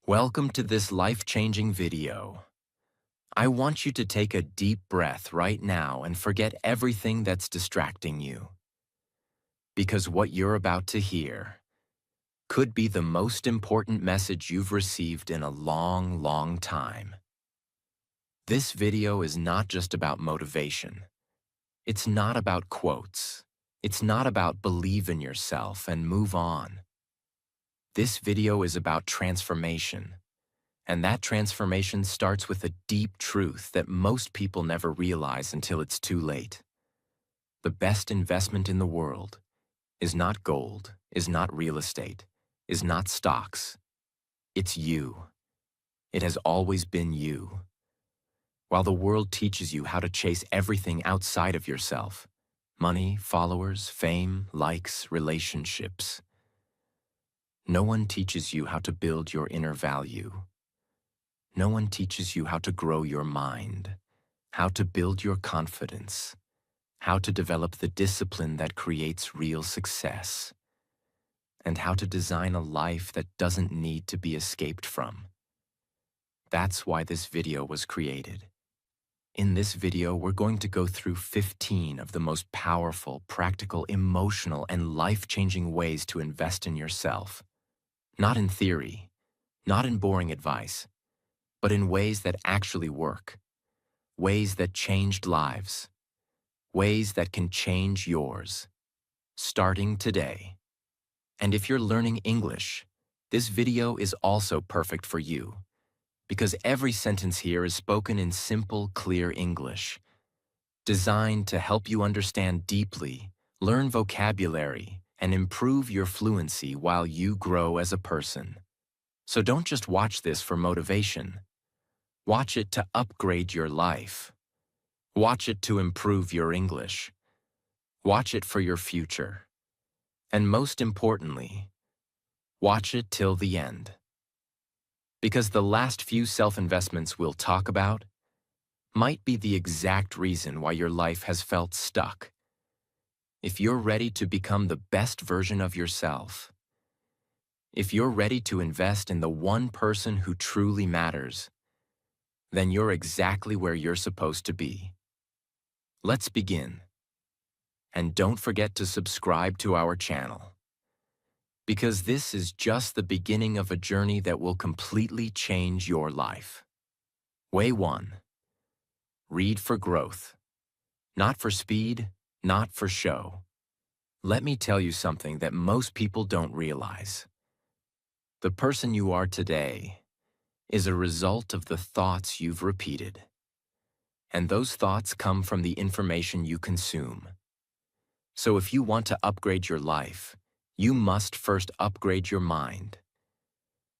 Welcome to this life-changing video. I want you to take a deep breath right now and forget everything that's distracting you. Because what you're about to hear could be the most important message you've received in a long, long time. This video is not just about motivation. It's not about quotes. It's not about believe in yourself and move on. This video is about transformation. And that transformation starts with a deep truth that most people never realize until it's too late. The best investment in the world is not gold, is not real estate, is not stocks. It's you. It has always been you. While the world teaches you how to chase everything outside of yourself, money, followers, fame, likes, relationships, no one teaches you how to build your inner value. No one teaches you how to grow your mind, how to build your confidence, how to develop the discipline that creates real success, and how to design a life that doesn't need to be escaped from. That's why this video was created. In this video, we're going to go through 15 of the most powerful, practical, emotional, and life-changing ways to invest in yourself. Not in theory, not in boring advice, but in ways that actually work, ways that changed lives, ways that can change yours, starting today. And if you're learning English, this video is also perfect for you, because every sentence here is spoken in simple, clear English, designed to help you understand deeply, learn vocabulary, and improve your fluency while you grow as a person. So don't just watch this for motivation. Watch it to upgrade your life. Watch it to improve your English. Watch it for your future. And most importantly, watch it till the end. Because the last few self-investments we'll talk about might be the exact reason why your life has felt stuck. If you're ready to become the best version of yourself, if you're ready to invest in the one person who truly matters, then you're exactly where you're supposed to be. Let's begin. And don't forget to subscribe to our channel, because this is just the beginning of a journey that will completely change your life. Way 1. Read for growth. Not for speed, not for show. Let me tell you something that most people don't realize. The person you are today is a result of the thoughts you've repeated. And those thoughts come from the information you consume. So if you want to upgrade your life, you must first upgrade your mind.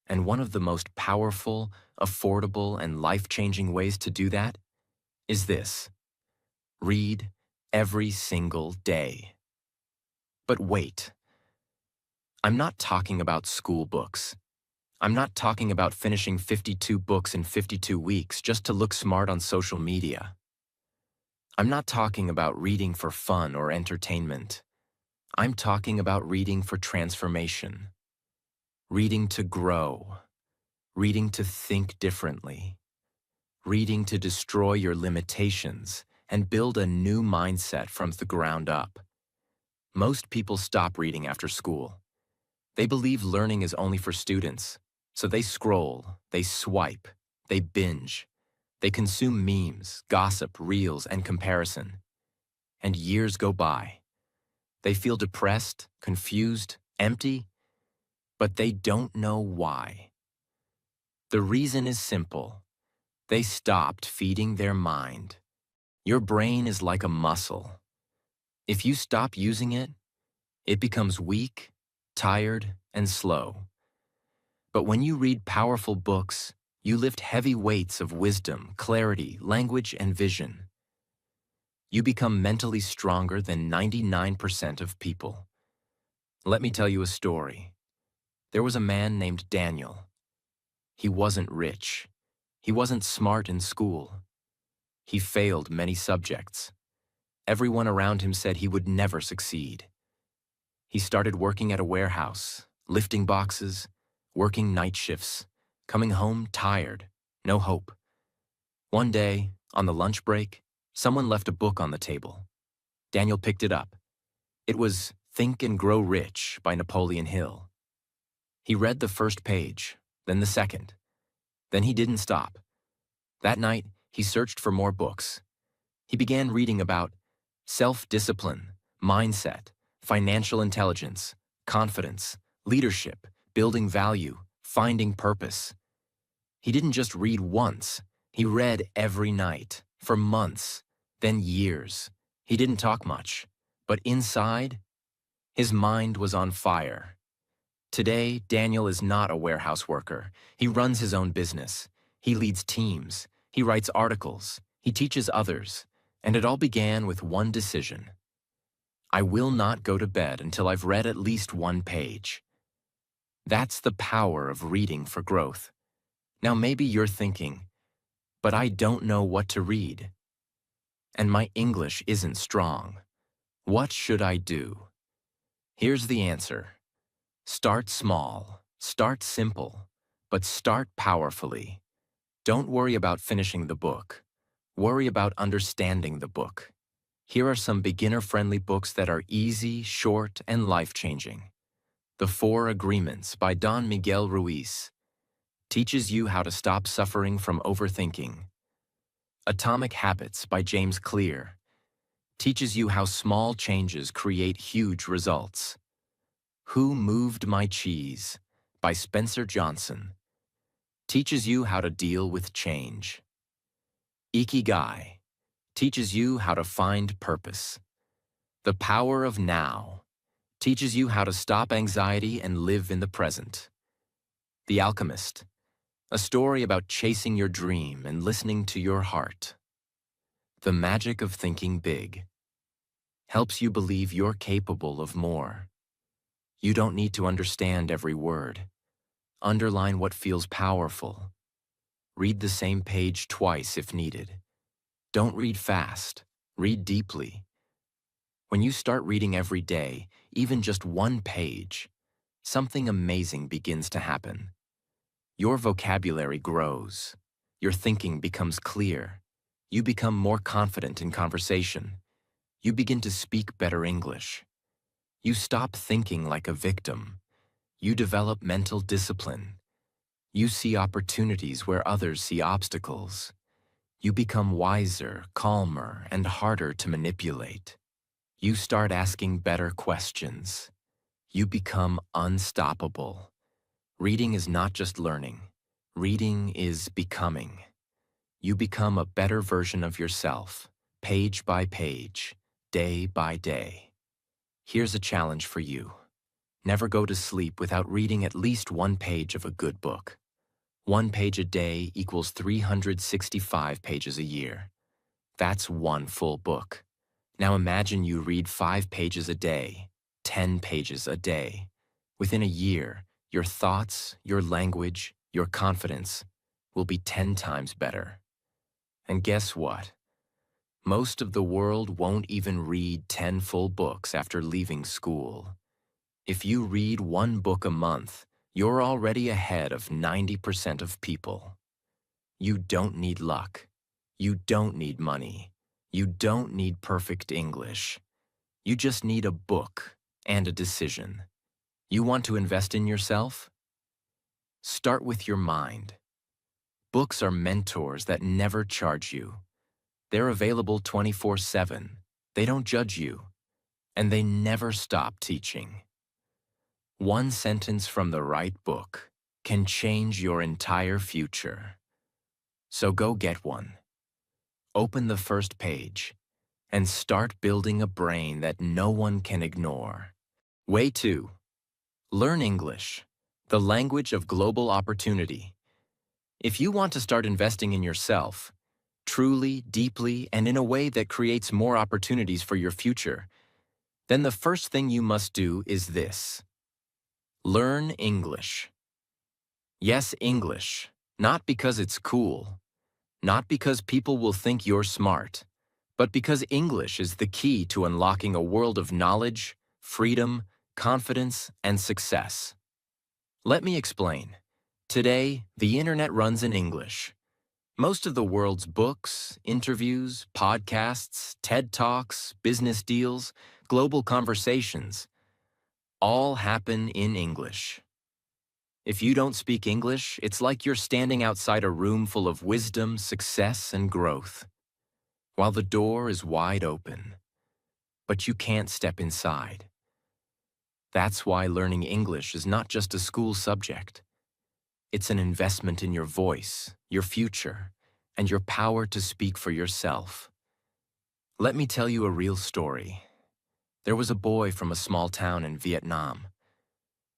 And one of the most powerful, affordable, and life-changing ways to do that is this: read every single day. But wait, I'm not talking about school books. I'm not talking about finishing 52 books in 52 weeks just to look smart on social media. I'm not talking about reading for fun or entertainment. I'm talking about reading for transformation. Reading to grow. Reading to think differently. Reading to destroy your limitations and build a new mindset from the ground up. Most people stop reading after school. They believe learning is only for students. So they scroll, they swipe, they binge, they consume memes, gossip, reels, and comparison. And years go by. They feel depressed, confused, empty, but they don't know why. The reason is simple. They stopped feeding their mind. Your brain is like a muscle. If you stop using it, it becomes weak, tired, and slow. But when you read powerful books, you lift heavy weights of wisdom, clarity, language, and vision. You become mentally stronger than 99% of people. Let me tell you a story. There was a man named Daniel. He wasn't rich. He wasn't smart in school. He failed many subjects. Everyone around him said he would never succeed. He started working at a warehouse, lifting boxes, working night shifts, coming home tired, no hope. One day, on the lunch break, someone left a book on the table. Daniel picked it up. It was Think and Grow Rich by Napoleon Hill. He read the first page, then the second. Then he didn't stop. That night, he searched for more books. He began reading about self-discipline, mindset, financial intelligence, confidence, leadership, building value, finding purpose. He didn't just read once. He read every night, for months, then years. He didn't talk much, but inside, his mind was on fire. Today, Daniel is not a warehouse worker. He runs his own business. He leads teams. He writes articles. He teaches others. And it all began with one decision. I will not go to bed until I've read at least one page. That's the power of reading for growth. Now maybe you're thinking, but I don't know what to read. And my English isn't strong. What should I do? Here's the answer. Start small, start simple, but start powerfully. Don't worry about finishing the book. Worry about understanding the book. Here are some beginner-friendly books that are easy, short, and life-changing. The 4 Agreements by Don Miguel Ruiz teaches you how to stop suffering from overthinking. Atomic Habits by James Clear teaches you how small changes create huge results. Who Moved My Cheese by Spencer Johnson teaches you how to deal with change. Ikigai teaches you how to find purpose. The Power of Now teaches you how to stop anxiety and live in the present. The Alchemist, a story about chasing your dream and listening to your heart. The Magic of Thinking Big helps you believe you're capable of more. You don't need to understand every word. Underline what feels powerful. Read the same page twice if needed. Don't read fast. Read deeply. When you start reading every day, even just one page, something amazing begins to happen. Your vocabulary grows. Your thinking becomes clear. You become more confident in conversation. You begin to speak better English. You stop thinking like a victim. You develop mental discipline. You see opportunities where others see obstacles. You become wiser, calmer, and harder to manipulate. You start asking better questions. You become unstoppable. Reading is not just learning. Reading is becoming. You become a better version of yourself, page by page, day by day. Here's a challenge for you. Never go to sleep without reading at least one page of a good book. 1 page a day equals 365 pages a year. That's one full book. Now imagine you read 5 pages a day, 10 pages a day. Within a year, your thoughts, your language, your confidence will be 10 times better. And guess what? Most of the world won't even read 10 full books after leaving school. If you read 1 book a month, you're already ahead of 90% of people. You don't need luck. You don't need money. You don't need perfect English. You just need a book and a decision. You want to invest in yourself? Start with your mind. Books are mentors that never charge you. They're available 24/7. They don't judge you. And they never stop teaching. One sentence from the right book can change your entire future. So go get one. Open the first page and start building a brain that no one can ignore. Way 2. Learn English, the language of global opportunity. If you want to start investing in yourself, truly, deeply, and in a way that creates more opportunities for your future, then the first thing you must do is this. Learn English. Yes, English, not because it's cool, not because people will think you're smart, but because English is the key to unlocking a world of knowledge, freedom, confidence, and success. Let me explain. Today, the internet runs in English. Most of the world's books, interviews, podcasts, TED Talks, business deals, global conversations all happen in English. If you don't speak English, it's like you're standing outside a room full of wisdom, success, and growth, while the door is wide open, but you can't step inside. That's why learning English is not just a school subject. It's an investment in your voice, your future, and your power to speak for yourself. Let me tell you a real story. There was a boy from a small town in Vietnam.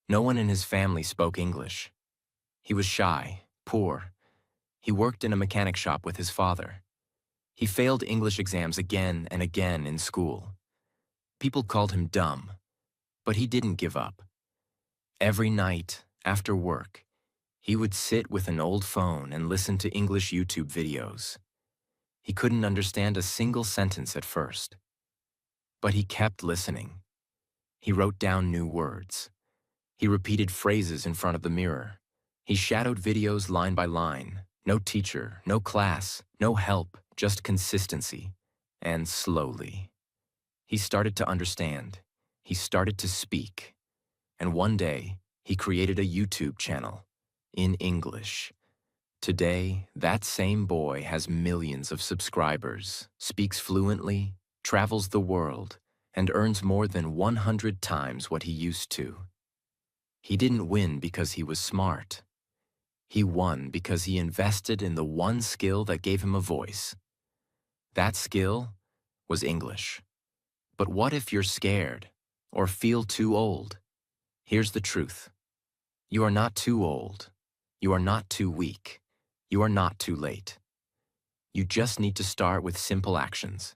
No one in his family spoke English. He was shy, poor. He worked in a mechanic shop with his father. He failed English exams again and again in school. People called him dumb, but he didn't give up. Every night, after work, he would sit with an old phone and listen to English YouTube videos. He couldn't understand a single sentence at first, but he kept listening. He wrote down new words. He repeated phrases in front of the mirror. He shadowed videos line by line. No teacher, no class, no help, just consistency. And slowly, he started to understand. He started to speak. And one day, he created a YouTube channel in English. Today, that same boy has millions of subscribers, speaks fluently, travels the world, and earns more than 100 times what he used to. He didn't win because he was smart. He won because he invested in the one skill that gave him a voice. That skill was English. But what if you're scared or feel too old? Here's the truth. You are not too old. You are not too weak. You are not too late. You just need to start with simple actions.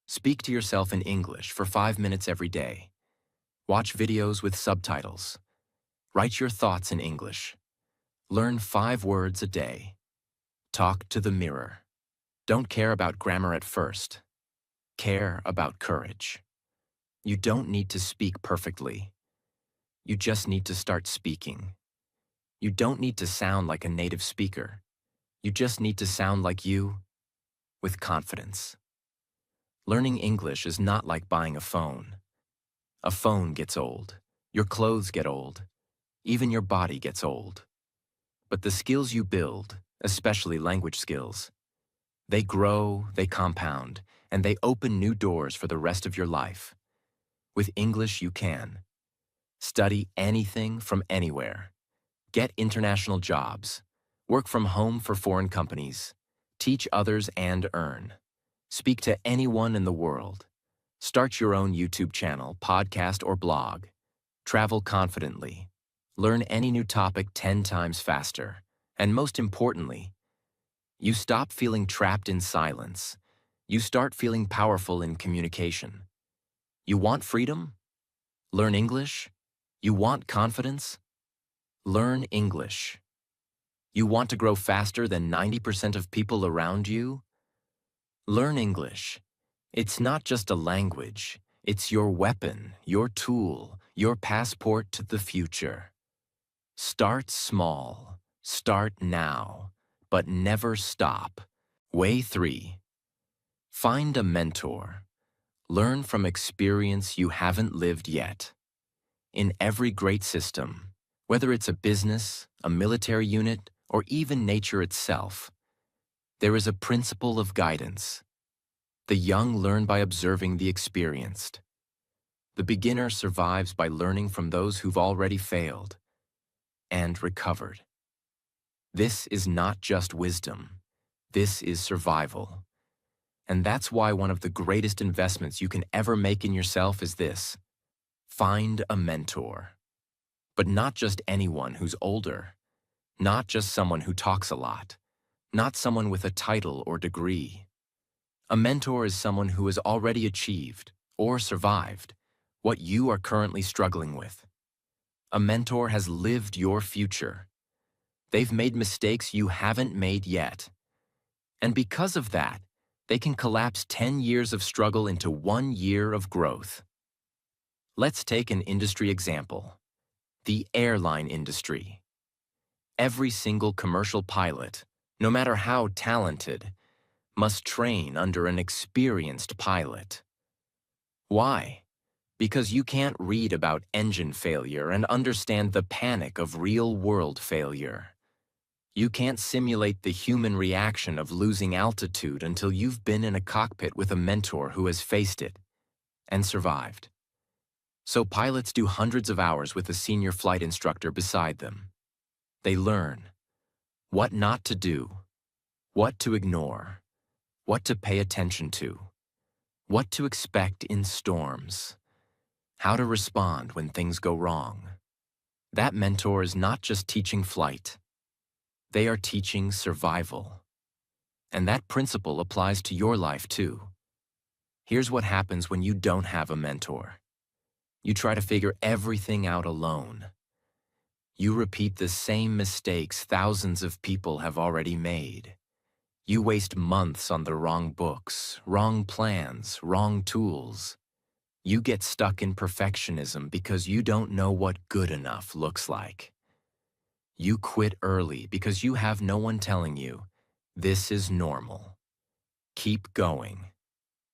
Speak to yourself in English for 5 minutes every day. Watch videos with subtitles. Write your thoughts in English. Learn 5 words a day. Talk to the mirror. Don't care about grammar at first. Care about courage. You don't need to speak perfectly. You just need to start speaking. You don't need to sound like a native speaker. You just need to sound like you, with confidence. Learning English is not like buying a phone. A phone gets old. Your clothes get old. Even your body gets old. But the skills you build, especially language skills, they grow, they compound, and they open new doors for the rest of your life. With English, you can study anything from anywhere. Get international jobs. Work from home for foreign companies. Teach others and earn. Speak to anyone in the world. Start your own YouTube channel, podcast, or blog. Travel confidently. Learn any new topic 10 times faster. And most importantly, you stop feeling trapped in silence. You start feeling powerful in communication. You want freedom? Learn English? You want confidence? Learn English. You want to grow faster than 90% of people around you? Learn English. It's not just a language. It's your weapon, your tool, your passport to the future. Start small. Start now. But never stop. Way 3. Find a mentor. Learn from experience you haven't lived yet. In every great system, whether it's a business, a military unit, or even nature itself, there is a principle of guidance. The young learn by observing the experienced. The beginner survives by learning from those who've already failed and recovered. This is not just wisdom. This is survival. And that's why one of the greatest investments you can ever make in yourself is this. Find a mentor. But not just anyone who's older. Not just someone who talks a lot. Not someone with a title or degree. A mentor is someone who has already achieved or survived what you are currently struggling with. A mentor has lived your future. They've made mistakes you haven't made yet. And because of that, they can collapse 10 years of struggle into 1 year of growth. Let's take an industry example. The airline industry. Every single commercial pilot, no matter how talented, must train under an experienced pilot. Why? Because you can't read about engine failure and understand the panic of real-world failure. You can't simulate the human reaction of losing altitude until you've been in a cockpit with a mentor who has faced it and survived. So pilots do hundreds of hours with a senior flight instructor beside them. They learn what not to do, what to ignore, what to pay attention to, what to expect in storms, how to respond when things go wrong. That mentor is not just teaching flight. They are teaching survival. And that principle applies to your life too. Here's what happens when you don't have a mentor. You try to figure everything out alone. You repeat the same mistakes thousands of people have already made. You waste months on the wrong books, wrong plans, wrong tools. You get stuck in perfectionism because you don't know what good enough looks like. You quit early because you have no one telling you, this is normal. Keep going.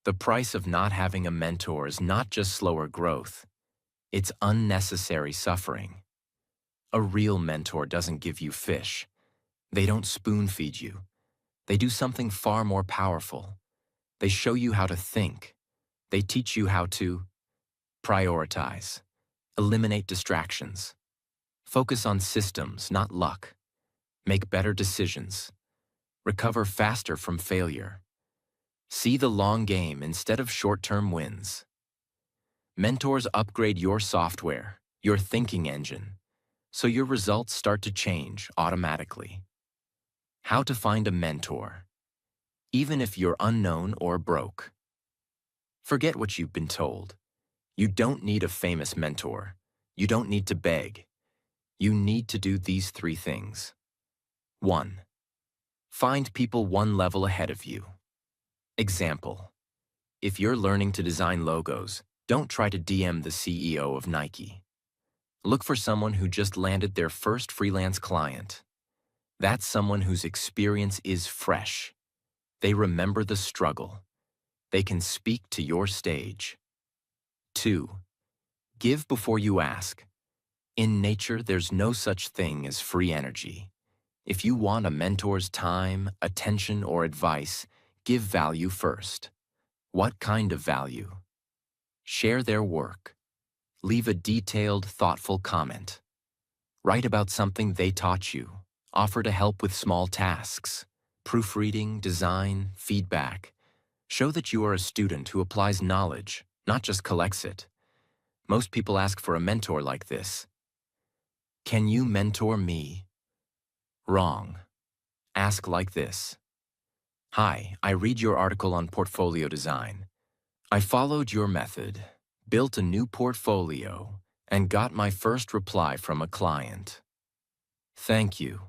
The price of not having a mentor is not just slower growth, it's unnecessary suffering. A real mentor doesn't give you fish. They don't spoon-feed you. They do something far more powerful. They show you how to think. They teach you how to prioritize, eliminate distractions, focus on systems, not luck, make better decisions, recover faster from failure, see the long game instead of short-term wins. Mentors upgrade your software, your thinking engine, so your results start to change automatically. How to find a mentor, even if you're unknown or broke. Forget what you've been told. You don't need a famous mentor. You don't need to beg. You need to do these 3 things. 1. Find people one level ahead of you. Example: if you're learning to design logos, don't try to DM the CEO of Nike. Look for someone who just landed their first freelance client. That's someone whose experience is fresh. They remember the struggle. They can speak to your stage. 2. Give before you ask. In nature, there's no such thing as free energy. If you want a mentor's time, attention, or advice, give value first. What kind of value? Share their work. Leave a detailed, thoughtful comment. Write about something they taught you. Offer to help with small tasks. Proofreading, design, feedback. Show that you are a student who applies knowledge, not just collects it. Most people ask for a mentor like this. Can you mentor me? Wrong. Ask like this. Hi, I read your article on portfolio design. I followed your method, built a new portfolio, and got my first reply from a client. Thank you.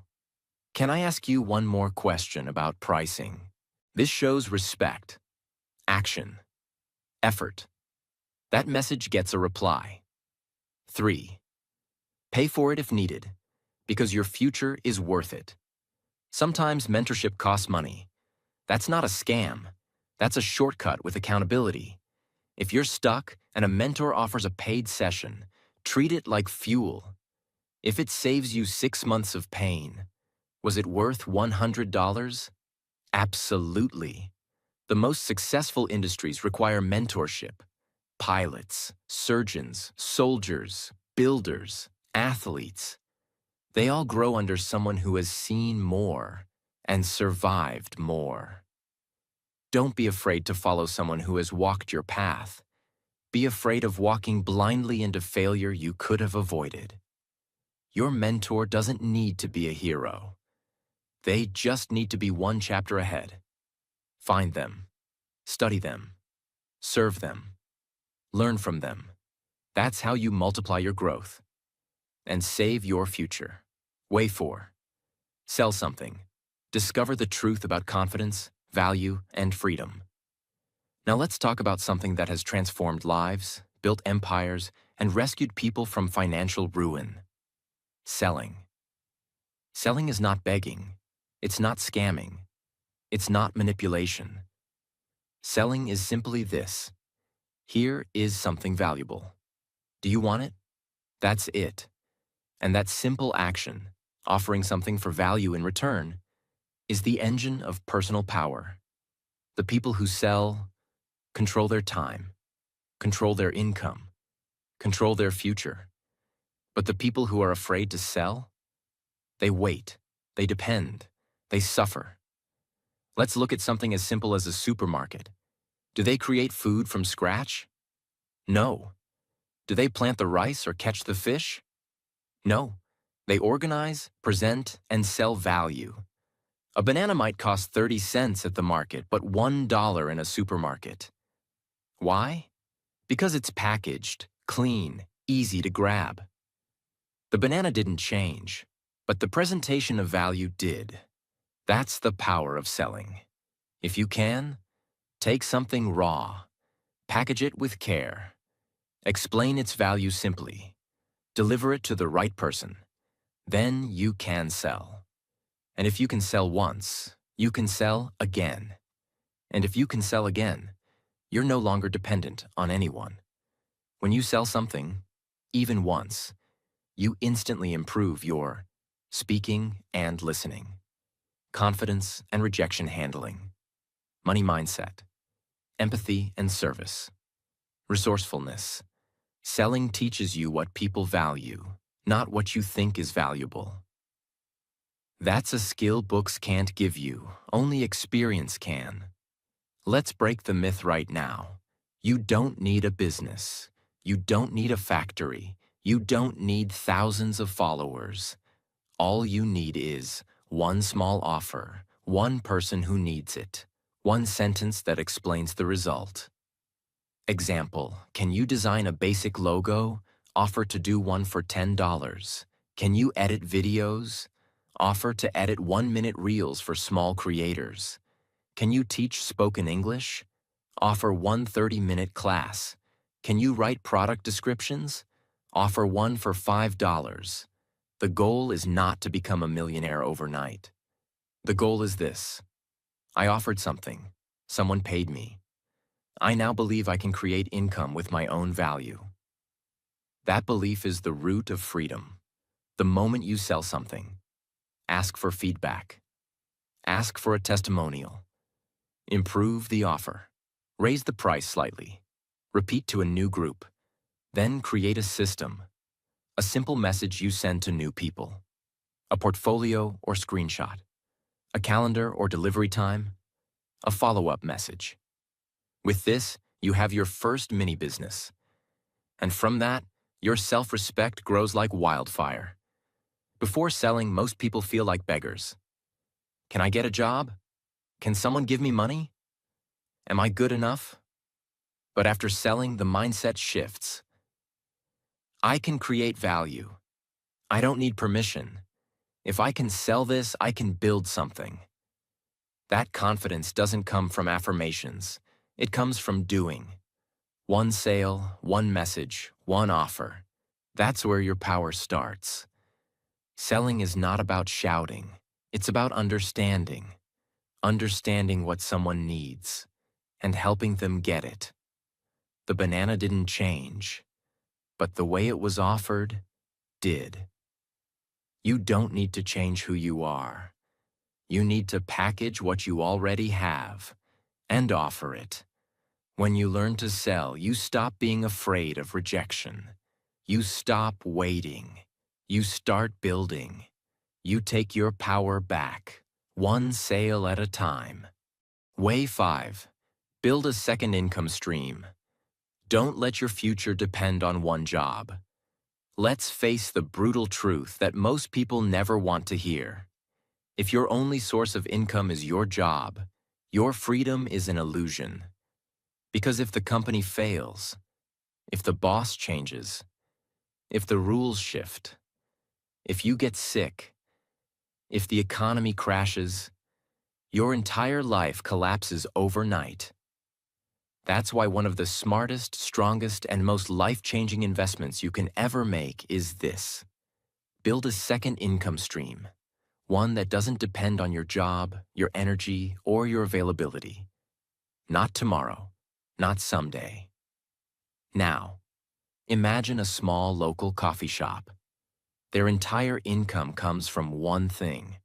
Can I ask you one more question about pricing? This shows respect, action, effort. That message gets a reply. 3. Pay for it if needed, because your future is worth it. Sometimes mentorship costs money. That's not a scam. That's a shortcut with accountability. If you're stuck and a mentor offers a paid session, treat it like fuel. If it saves you 6 months of pain, was it worth $100? Absolutely. The most successful industries require mentorship. Pilots, surgeons, soldiers, builders, athletes. They all grow under someone who has seen more and survived more. Don't be afraid to follow someone who has walked your path. Be afraid of walking blindly into failure you could have avoided. Your mentor doesn't need to be a hero. They just need to be one chapter ahead. Find them, study them, serve them, learn from them. That's how you multiply your growth and save your future. Way 4. Sell something. Discover the truth about confidence, value, and freedom. Now let's talk about something that has transformed lives, built empires, and rescued people from financial ruin. Selling. Selling is not begging. It's not scamming. It's not manipulation. Selling is simply this. Here is something valuable. Do you want it? That's it. And that simple action, offering something for value in return, is the engine of personal power. The people who sell control their time, control their income, control their future. But the people who are afraid to sell, they wait, they depend, they suffer. Let's look at something as simple as a supermarket. Do they create food from scratch? No. Do they plant the rice or catch the fish? No. They organize, present, and sell value. A banana might cost 30 cents at the market, but $1 in a supermarket. Why? Because it's packaged, clean, easy to grab. The banana didn't change, but the presentation of value did. That's the power of selling. If you can, take something raw, package it with care, explain its value simply, deliver it to the right person. Then you can sell. And if you can sell once, you can sell again. And if you can sell again, you're no longer dependent on anyone. When you sell something, even once, you instantly improve your speaking and listening, confidence and rejection handling, money mindset, empathy and service, resourcefulness. Selling teaches you what people value, not what you think is valuable. That's a skill books can't give you, only experience can. Let's break the myth right now. You don't need a business. You don't need a factory. You don't need thousands of followers. All you need is one small offer, one person who needs it, one sentence that explains the result. Example, can you design a basic logo? Offer to do one for $10. Can you edit videos? Offer to edit 1-minute reels for small creators. Can you teach spoken English? Offer one 30-minute class. Can you write product descriptions? Offer one for $5. The goal is not to become a millionaire overnight. The goal is this. I offered something. Someone paid me. I now believe I can create income with my own value. That belief is the root of freedom. The moment you sell something, ask for feedback. Ask for a testimonial. Improve the offer. Raise the price slightly. Repeat to a new group. Then create a system. A simple message you send to new people. A portfolio or screenshot. A calendar or delivery time. A follow-up message. With this, you have your first mini business. And from that, your self-respect grows like wildfire. Before selling, most people feel like beggars. Can I get a job? Can someone give me money? Am I good enough? But after selling, the mindset shifts. I can create value. I don't need permission. If I can sell this, I can build something. That confidence doesn't come from affirmations. It comes from doing. One sale, one message, one offer. That's where your power starts. Selling is not about shouting. It's about understanding. Understanding what someone needs and helping them get it. The banana didn't change, but the way it was offered did. You don't need to change who you are. You need to package what you already have and offer it. When you learn to sell, you stop being afraid of rejection. You stop waiting. You start building. You take your power back, one sale at a time. Way 5. Build a second income stream. Don't let your future depend on one job. Let's face the brutal truth that most people never want to hear. If your only source of income is your job, your freedom is an illusion. Because if the company fails, if the boss changes, if the rules shift, if you get sick, if the economy crashes, your entire life collapses overnight. That's why one of the smartest, strongest, and most life-changing investments you can ever make is this. Build a second income stream. One that doesn't depend on your job, your energy, or your availability. Not tomorrow, not someday. Now, imagine a small local coffee shop. Their entire income comes from one thing: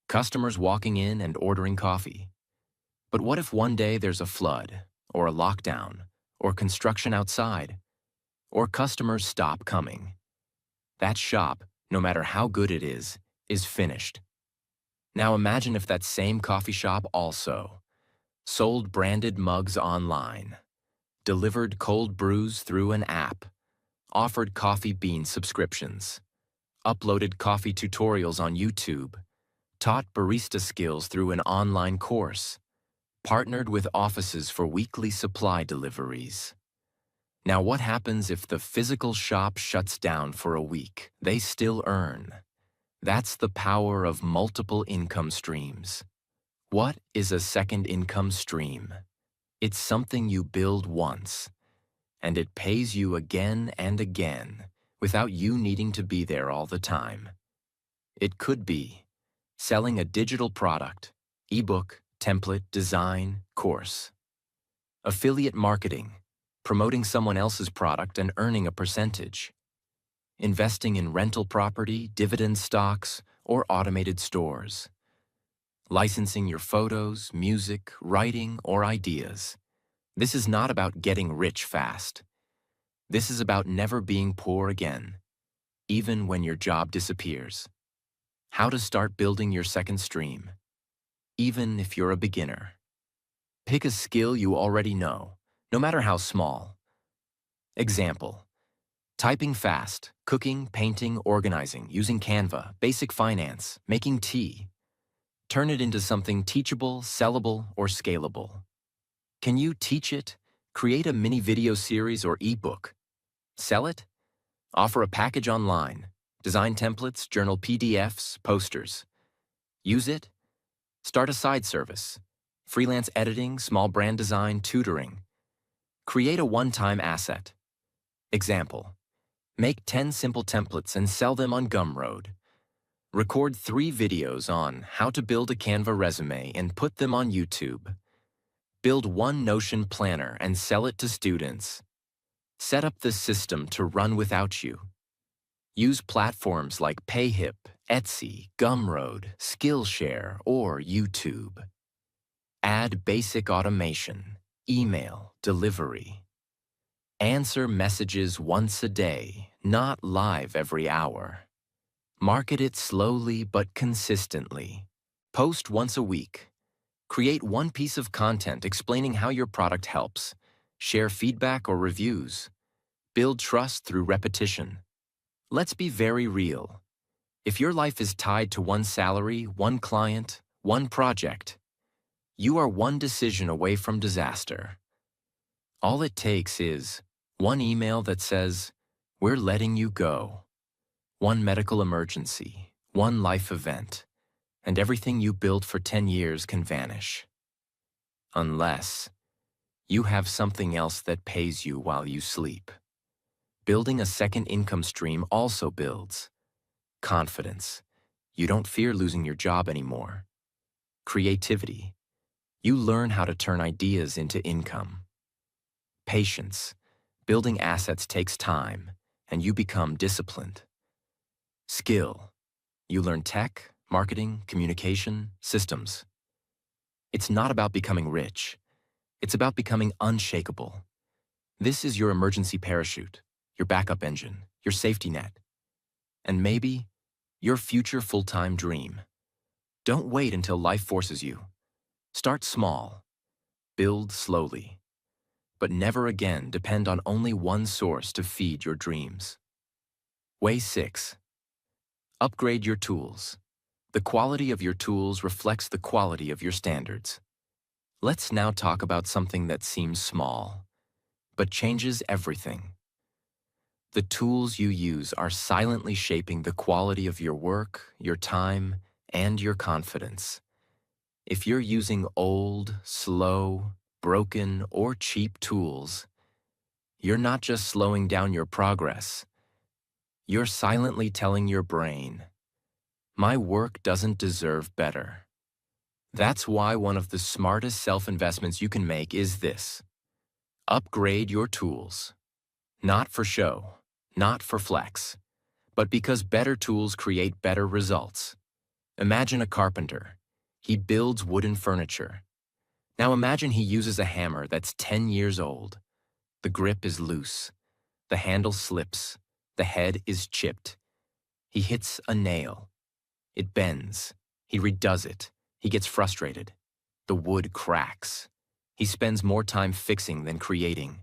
customers walking in and ordering coffee. But what if one day there's a flood, or a lockdown, or construction outside, or customers stop coming? That shop, no matter how good it is finished. Now imagine if that same coffee shop also sold branded mugs online, delivered cold brews through an app, offered coffee bean subscriptions, uploaded coffee tutorials on YouTube, taught barista skills through an online course, partnered with offices for weekly supply deliveries. Now what happens if the physical shop shuts down for a week? They still earn. That's the power of multiple income streams. What is a second income stream? It's something you build once, and it pays you again and again without you needing to be there all the time. It could be selling a digital product, ebook, template, design, course. Affiliate marketing, promoting someone else's product and earning a percentage. Investing in rental property, dividend stocks, or automated stores. Licensing your photos, music, writing, or ideas. This is not about getting rich fast. This is about never being poor again, even when your job disappears. How to start building your second stream, even if you're a beginner. Pick a skill you already know, no matter how small. Example: typing fast, cooking, painting, organizing, using Canva, basic finance, making tea. Turn it into something teachable, sellable, or scalable. Can you teach it? Create a mini video series or ebook. Sell it? Offer a package online. Design templates, journal PDFs, posters. Use it? Start a side service. Freelance editing, small brand design, tutoring. Create a one-time asset. Example: make 10 simple templates and sell them on Gumroad. Record 3 videos on how to build a Canva resume and put them on YouTube. Build one Notion planner and sell it to students. Set up the system to run without you. Use platforms like Payhip, Etsy, Gumroad, Skillshare, or YouTube. Add basic automation, email, delivery. Answer messages once a day, not live every hour. Market it slowly but consistently. Post once a week. Create one piece of content explaining how your product helps. Share feedback or reviews. Build trust through repetition. Let's be very real. If your life is tied to one salary, one client, one project, you are one decision away from disaster. All it takes is one email that says, "We're letting you go." One medical emergency, one life event, and everything you built for 10 years can vanish. Unless you have something else that pays you while you sleep. Building a second income stream also builds confidence. You don't fear losing your job anymore. Creativity. You learn how to turn ideas into income. Patience. Building assets takes time, and you become disciplined. Skill. You learn tech, marketing, communication, systems. It's not about becoming rich. It's about becoming unshakable. This is your emergency parachute, your backup engine, your safety net, and maybe your future full-time dream. Don't wait until life forces you. Start small. Build slowly. But never again depend on only one source to feed your dreams. Way 6. Upgrade your tools. The quality of your tools reflects the quality of your standards. Let's now talk about something that seems small, but changes everything. The tools you use are silently shaping the quality of your work, your time, and your confidence. If you're using old, slow, broken, or cheap tools, you're not just slowing down your progress. You're silently telling your brain, My work doesn't deserve better. That's why one of the smartest self-investments you can make is this. Upgrade your tools. Not for show, not for flex, but because better tools create better results. Imagine a carpenter. He builds wooden furniture. Now imagine he uses a hammer that's 10 years old. The grip is loose. The handle slips. The head is chipped. He hits a nail. It bends. He redoes it. He gets frustrated. The wood cracks. He spends more time fixing than creating.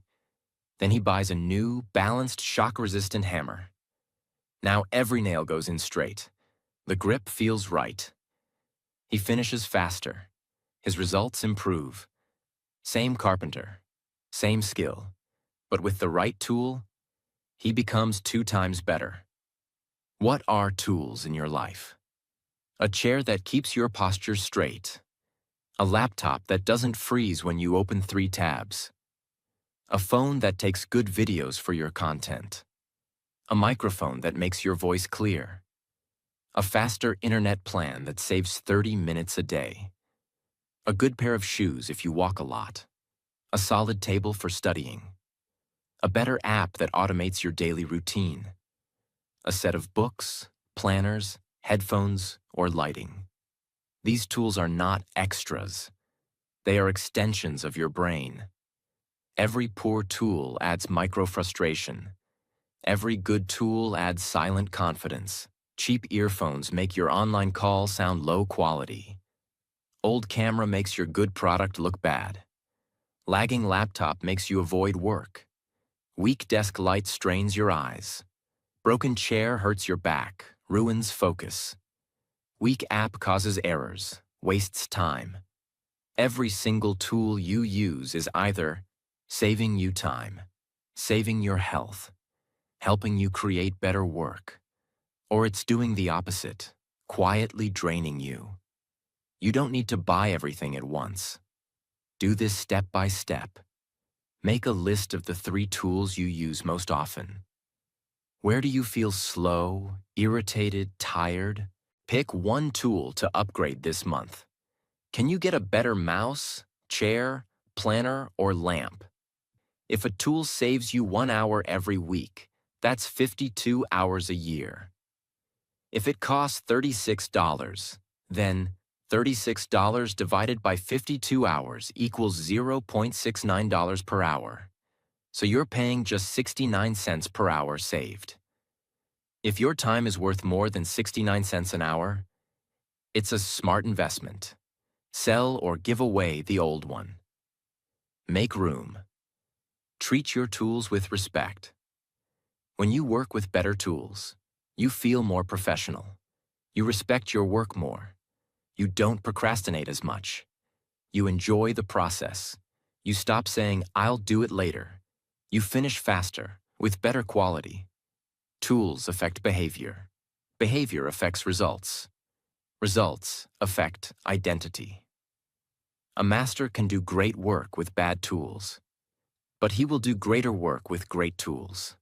Then he buys a new, balanced, shock-resistant hammer. Now every nail goes in straight. The grip feels right. He finishes faster. His results improve. Same carpenter, same skill, but with the right tool, he becomes 2 times better. What are tools in your life? A chair that keeps your posture straight. A laptop that doesn't freeze when you open 3 tabs. A phone that takes good videos for your content. A microphone that makes your voice clear. A faster internet plan that saves 30 minutes a day. A good pair of shoes if you walk a lot. A solid table for studying. A better app that automates your daily routine. A set of books, planners, headphones, or lighting. These tools are not extras. They are extensions of your brain. Every poor tool adds micro-frustration. Every good tool adds silent confidence. Cheap earphones make your online call sound low quality. Old camera makes your good product look bad. Lagging laptop makes you avoid work. Weak desk light strains your eyes. Broken chair hurts your back, ruins focus. Weak app causes errors, wastes time. Every single tool you use is either saving you time, saving your health, helping you create better work, or it's doing the opposite, quietly draining you. You don't need to buy everything at once. Do this step by step. Make a list of the 3 tools you use most often. Where do you feel slow, irritated, tired? Pick one tool to upgrade this month. Can you get a better mouse, chair, planner, or lamp? If a tool saves you 1 hour every week, that's 52 hours a year. If it costs $36, then $36 divided by 52 hours equals $0.69 per hour. So you're paying just 69 cents per hour saved. If your time is worth more than 69 cents an hour, it's a smart investment. Sell or give away the old one. Make room. Treat your tools with respect. When you work with better tools, you feel more professional. You respect your work more. You don't procrastinate as much. You enjoy the process. You stop saying, "I'll do it later." You finish faster, with better quality. Tools affect behavior. Behavior affects results. Results affect identity. A master can do great work with bad tools, but he will do greater work with great tools.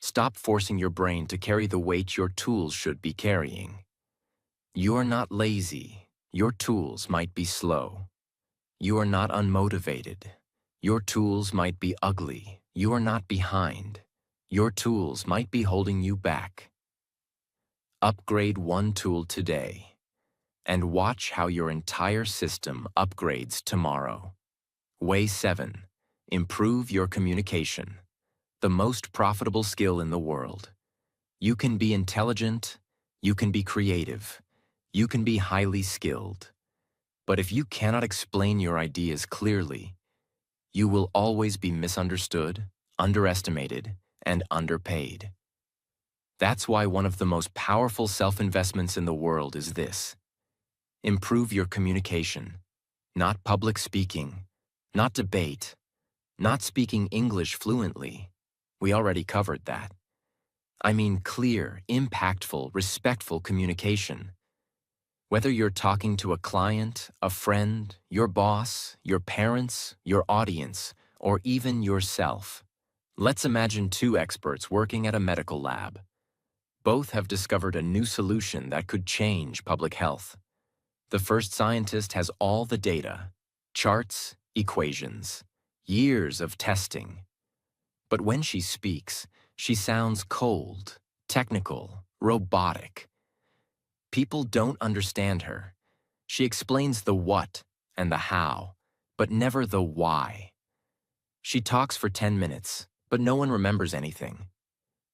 Stop forcing your brain to carry the weight your tools should be carrying. You are not lazy. Your tools might be slow. You are not unmotivated. Your tools might be ugly. You are not behind. Your tools might be holding you back. Upgrade one tool today, and watch how your entire system upgrades tomorrow. Way 7. Improve your communication. The most profitable skill in the world. You can be intelligent, you can be creative, you can be highly skilled. But if you cannot explain your ideas clearly, you will always be misunderstood, underestimated, and underpaid. That's why one of the most powerful self-investments in the world is this. Improve your communication. Not public speaking, not debate, not speaking English fluently. We already covered that. I mean clear, impactful, respectful communication. Whether you're talking to a client, a friend, your boss, your parents, your audience, or even yourself. Let's imagine 2 experts working at a medical lab. Both have discovered a new solution that could change public health. The first scientist has all the data, charts, equations, years of testing. But when she speaks, she sounds cold, technical, robotic. People don't understand her. She explains the what and the how, but never the why. She talks for 10 minutes, but no one remembers anything.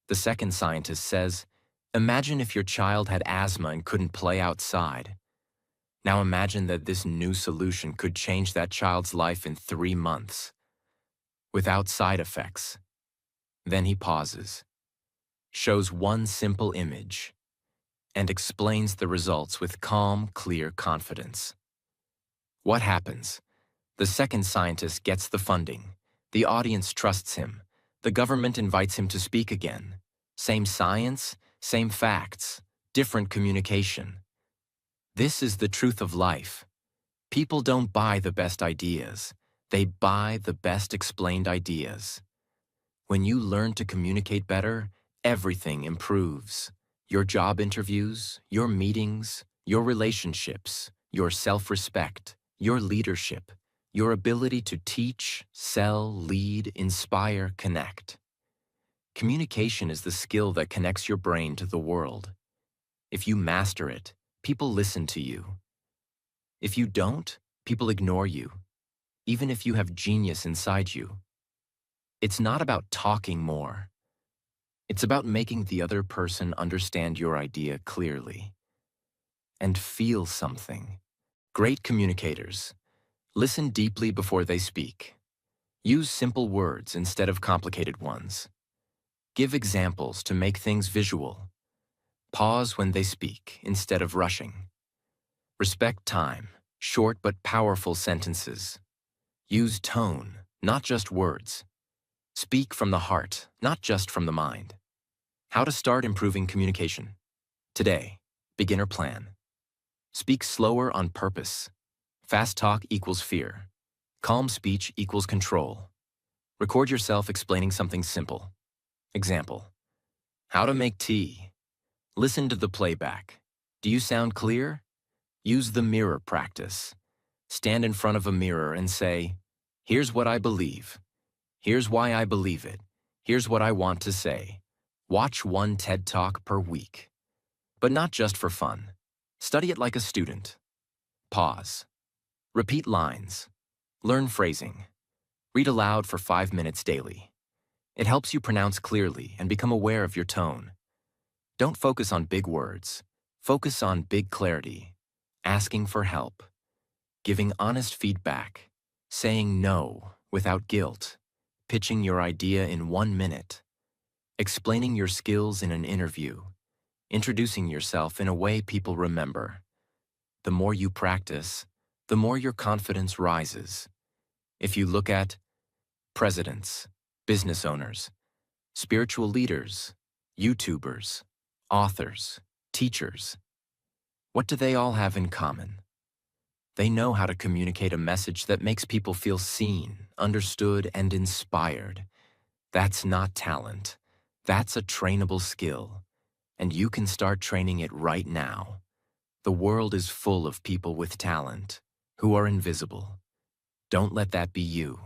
The second scientist says, imagine if your child had asthma and couldn't play outside. Now imagine that this new solution could change that child's life in 3 months, without side effects. Then he pauses, shows one simple image, and explains the results with calm, clear confidence. What happens? The second scientist gets the funding. The audience trusts him. The government invites him to speak again. Same science, same facts, different communication. This is the truth of life. People don't buy the best ideas. They buy the best explained ideas. When you learn to communicate better, everything improves. Your job interviews, your meetings, your relationships, your self-respect, your leadership, your ability to teach, sell, lead, inspire, connect. Communication is the skill that connects your brain to the world. If you master it, people listen to you. If you don't, people ignore you, even if you have genius inside you. It's not about talking more. It's about making the other person understand your idea clearly and feel something. Great communicators listen deeply before they speak. Use simple words instead of complicated ones. Give examples to make things visual. Pause when they speak instead of rushing. Respect time, short but powerful sentences. Use tone, not just words. Speak from the heart, not just from the mind. How to start improving communication. Today, beginner plan. Speak slower on purpose. Fast talk equals fear. Calm speech equals control. Record yourself explaining something simple. Example: how to make tea. Listen to the playback. Do you sound clear? Use the mirror practice. Stand in front of a mirror and say, here's what I believe. Here's why I believe it. Here's what I want to say. Watch one TED Talk per week. But not just for fun. Study it like a student. Pause. Repeat lines. Learn phrasing. Read aloud for 5 minutes daily. It helps you pronounce clearly and become aware of your tone. Don't focus on big words. Focus on big clarity. Asking for help. Giving honest feedback. Saying no without guilt. Pitching your idea in 1 minute. Explaining your skills in an interview. Introducing yourself in a way people remember. The more you practice, the more your confidence rises. If you look at presidents, business owners, spiritual leaders, YouTubers, authors, teachers, what do they all have in common? They know how to communicate a message that makes people feel seen, understood, and inspired. That's not talent. That's a trainable skill, and you can start training it right now. The world is full of people with talent who are invisible. Don't let that be you.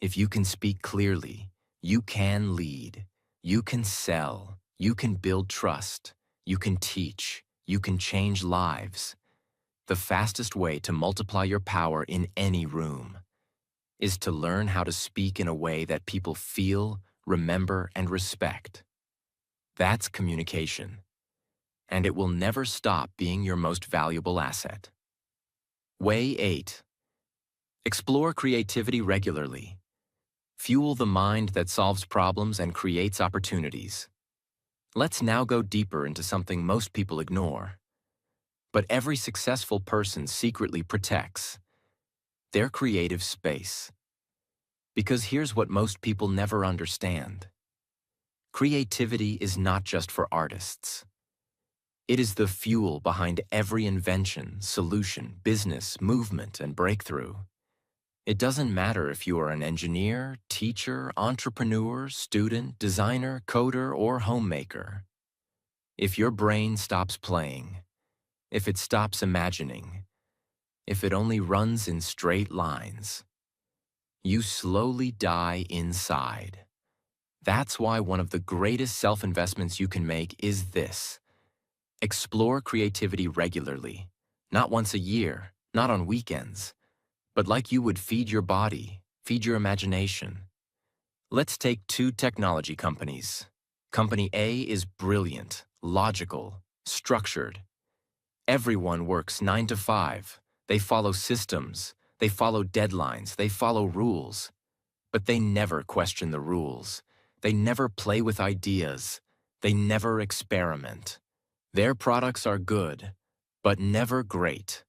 If you can speak clearly, you can lead, you can sell, you can build trust, you can teach, you can change lives. The fastest way to multiply your power in any room is to learn how to speak in a way that people feel, remember, and respect. That's communication, and it will never stop being your most valuable asset. Way 8. Explore creativity regularly. Fuel the mind that solves problems and creates opportunities. Let's now go deeper into something most people ignore, but every successful person secretly protects: their creative space. Because here's what most people never understand. Creativity is not just for artists. It is the fuel behind every invention, solution, business, movement, and breakthrough. It doesn't matter if you are an engineer, teacher, entrepreneur, student, designer, coder, or homemaker. If your brain stops playing, if it stops imagining, if it only runs in straight lines, you slowly die inside. That's why one of the greatest self-investments you can make is this. Explore creativity regularly, not once a year, not on weekends, but like you would feed your body, feed your imagination. Let's take two technology companies. Company A is brilliant, logical, structured. Everyone works 9 to 5. They follow systems, they follow deadlines, they follow rules. But they never question the rules. They never play with ideas. They never experiment. Their products are good, but never great.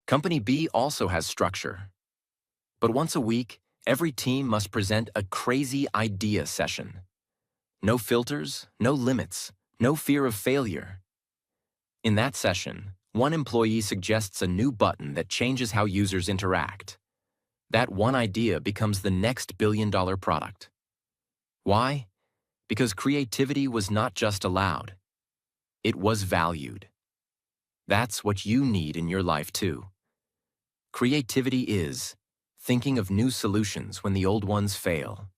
Company B also has structure. But once a week, every team must present a crazy idea session. No filters, no limits, no fear of failure. In that session, one employee suggests a new button that changes how users interact. That one idea becomes the next billion-dollar product. Why? Because creativity was not just allowed. It was valued. That's what you need in your life too. Creativity is thinking of new solutions when the old ones fail,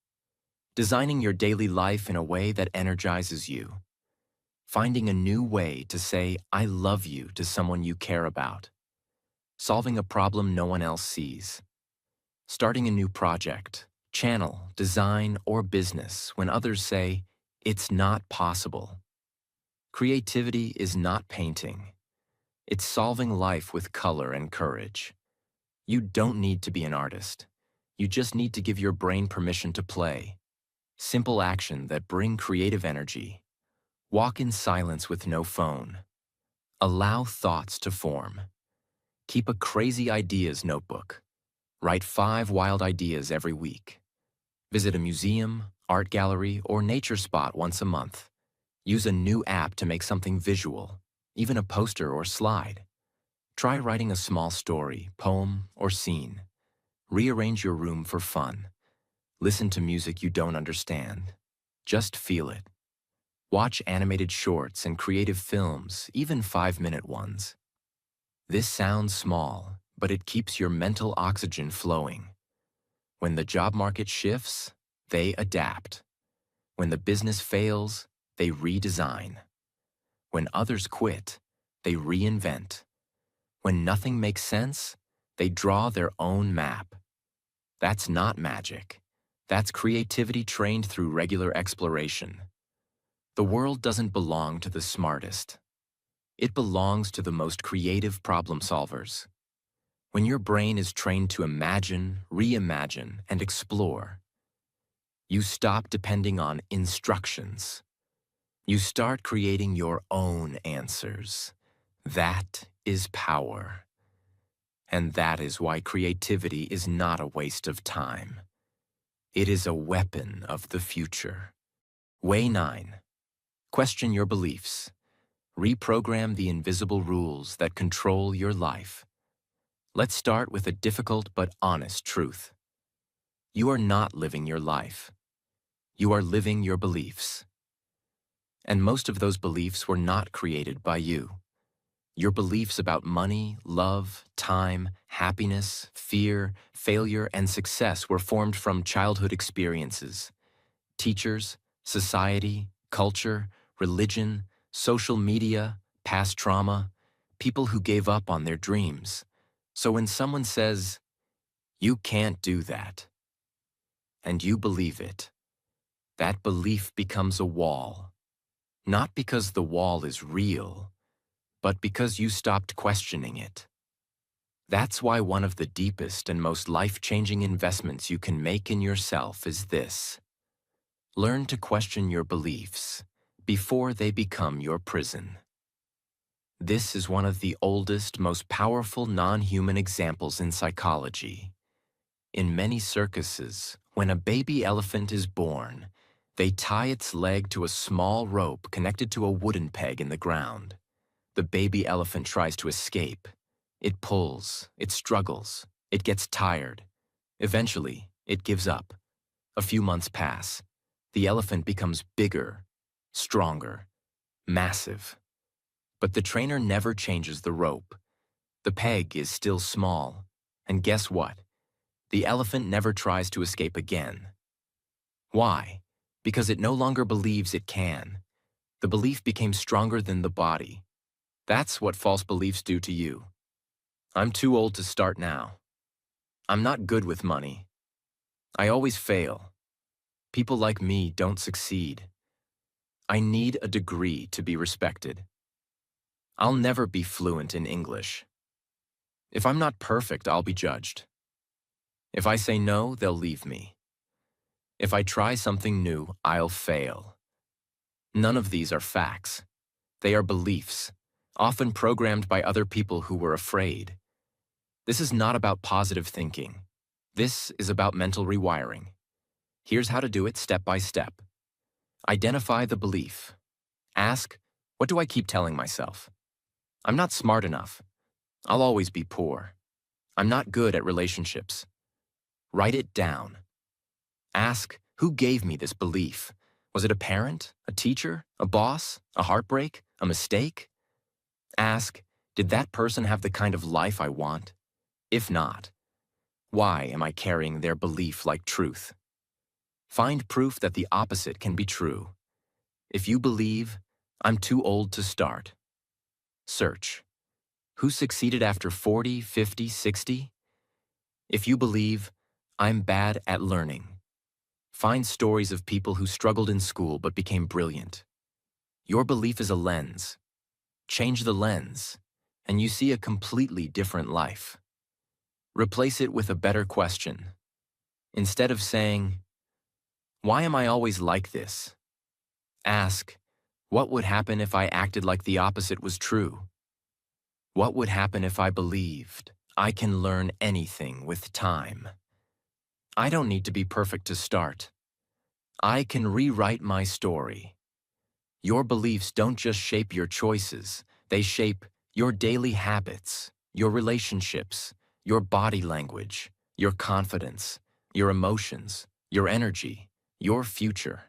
designing your daily life in a way that energizes you, finding a new way to say "I love you" to someone you care about, solving a problem no one else sees, starting a new project, channel, design, or business when others say it's not possible. Creativity is not painting. It's solving life with color and courage. You don't need to be an artist. You just need to give your brain permission to play. Simple action that bring creative energy. Walk in silence with no phone. Allow thoughts to form. Keep a crazy ideas notebook. Write 5 wild ideas every week. Visit a museum, art gallery, or nature spot once a month. Use a new app to make something visual, even a poster or slide. Try writing a small story, poem, or scene. Rearrange your room for fun. Listen to music you don't understand. Just feel it. Watch animated shorts and creative films, even 5-minute ones. This sounds small, but it keeps your mental oxygen flowing. When the job market shifts, they adapt. When the business fails, they redesign. When others quit, they reinvent. When nothing makes sense, they draw their own map. That's not magic. That's creativity trained through regular exploration. The world doesn't belong to the smartest. It belongs to the most creative problem solvers. When your brain is trained to imagine, reimagine, and explore, you stop depending on instructions. You start creating your own answers. That is power. And that is why creativity is not a waste of time. It is a weapon of the future. Way 9. Question your beliefs. Reprogram the invisible rules that control your life. Let's start with a difficult but honest truth. You are not living your life. You are living your beliefs. And most of those beliefs were not created by you. Your beliefs about money, love, time, happiness, fear, failure, and success were formed from childhood experiences. Teachers, society, culture, religion, social media, past trauma, people who gave up on their dreams. So when someone says, "You can't do that," and you believe it, that belief becomes a wall. Not because the wall is real, but because you stopped questioning it. That's why one of the deepest and most life-changing investments you can make in yourself is this. Learn to question your beliefs before they become your prison. This is one of the oldest, most powerful non-human examples in psychology. In many circuses, when a baby elephant is born, they tie its leg to a small rope connected to a wooden peg in the ground. The baby elephant tries to escape. It pulls, it struggles, it gets tired. Eventually, it gives up. A few months pass. The elephant becomes bigger, stronger, massive. But the trainer never changes the rope. The peg is still small. And guess what? The elephant never tries to escape again. Why? Because it no longer believes it can. The belief became stronger than the body. That's what false beliefs do to you. I'm too old to start now. I'm not good with money. I always fail. People like me don't succeed. I need a degree to be respected. I'll never be fluent in English. If I'm not perfect, I'll be judged. If I say no, they'll leave me. If I try something new, I'll fail. None of these are facts. They are beliefs, often programmed by other people who were afraid. This is not about positive thinking. This is about mental rewiring. Here's how to do it step by step. Identify the belief. Ask, what do I keep telling myself? I'm not smart enough. I'll always be poor. I'm not good at relationships. Write it down. Ask, who gave me this belief? Was it a parent, a teacher, a boss, a heartbreak, a mistake? Ask, did that person have the kind of life I want? If not, why am I carrying their belief like truth? Find proof that the opposite can be true. If you believe, I'm too old to start. Search. Who succeeded after 40, 50, 60? If you believe, I'm bad at learning. Find stories of people who struggled in school but became brilliant. Your belief is a lens. Change the lens, and you see a completely different life. Replace it with a better question. Instead of saying, why am I always like this? Ask, what would happen if I acted like the opposite was true? What would happen if I believed I can learn anything with time? I don't need to be perfect to start. I can rewrite my story. Your beliefs don't just shape your choices, they shape your daily habits, your relationships, your body language, your confidence, your emotions, your energy, your future.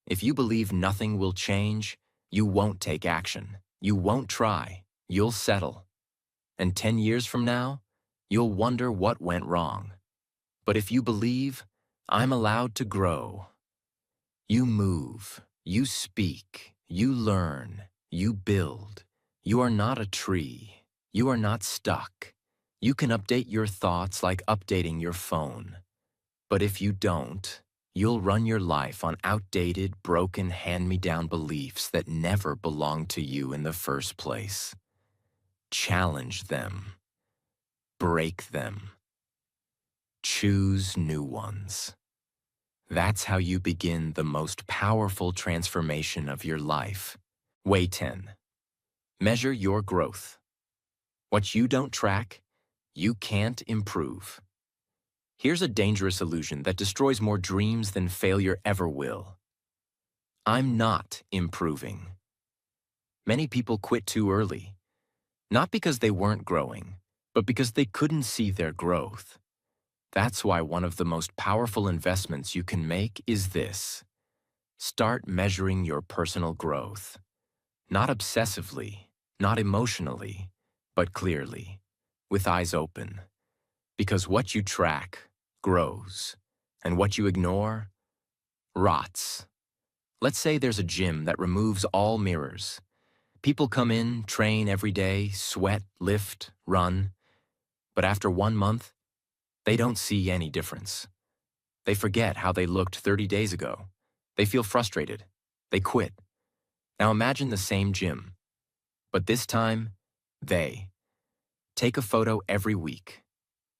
If you believe nothing will change, you won't take action. You won't try. You'll settle. And 10 years from now, you'll wonder what went wrong. But if you believe, I'm allowed to grow. You move, you speak, you learn, you build. You are not a tree. You are not stuck. You can update your thoughts like updating your phone. But if you don't, you'll run your life on outdated, broken, hand-me-down beliefs that never belonged to you in the first place. Challenge them. Break them. Choose new ones. That's how you begin the most powerful transformation of your life. Way 10. Measure your growth. What you don't track, you can't improve. Here's a dangerous illusion that destroys more dreams than failure ever will. I'm not improving. Many people quit too early, not because they weren't growing, but because they couldn't see their growth. That's why one of the most powerful investments you can make is this. Start measuring your personal growth. Not obsessively, not emotionally, but clearly, with eyes open. Because what you track grows, and what you ignore rots. Let's say there's a gym that removes all mirrors. People come in, train every day, sweat, lift, run. But after 1 month, they don't see any difference. They forget how they looked 30 days ago. They feel frustrated. They quit. Now imagine the same gym. But this time, they take a photo every week.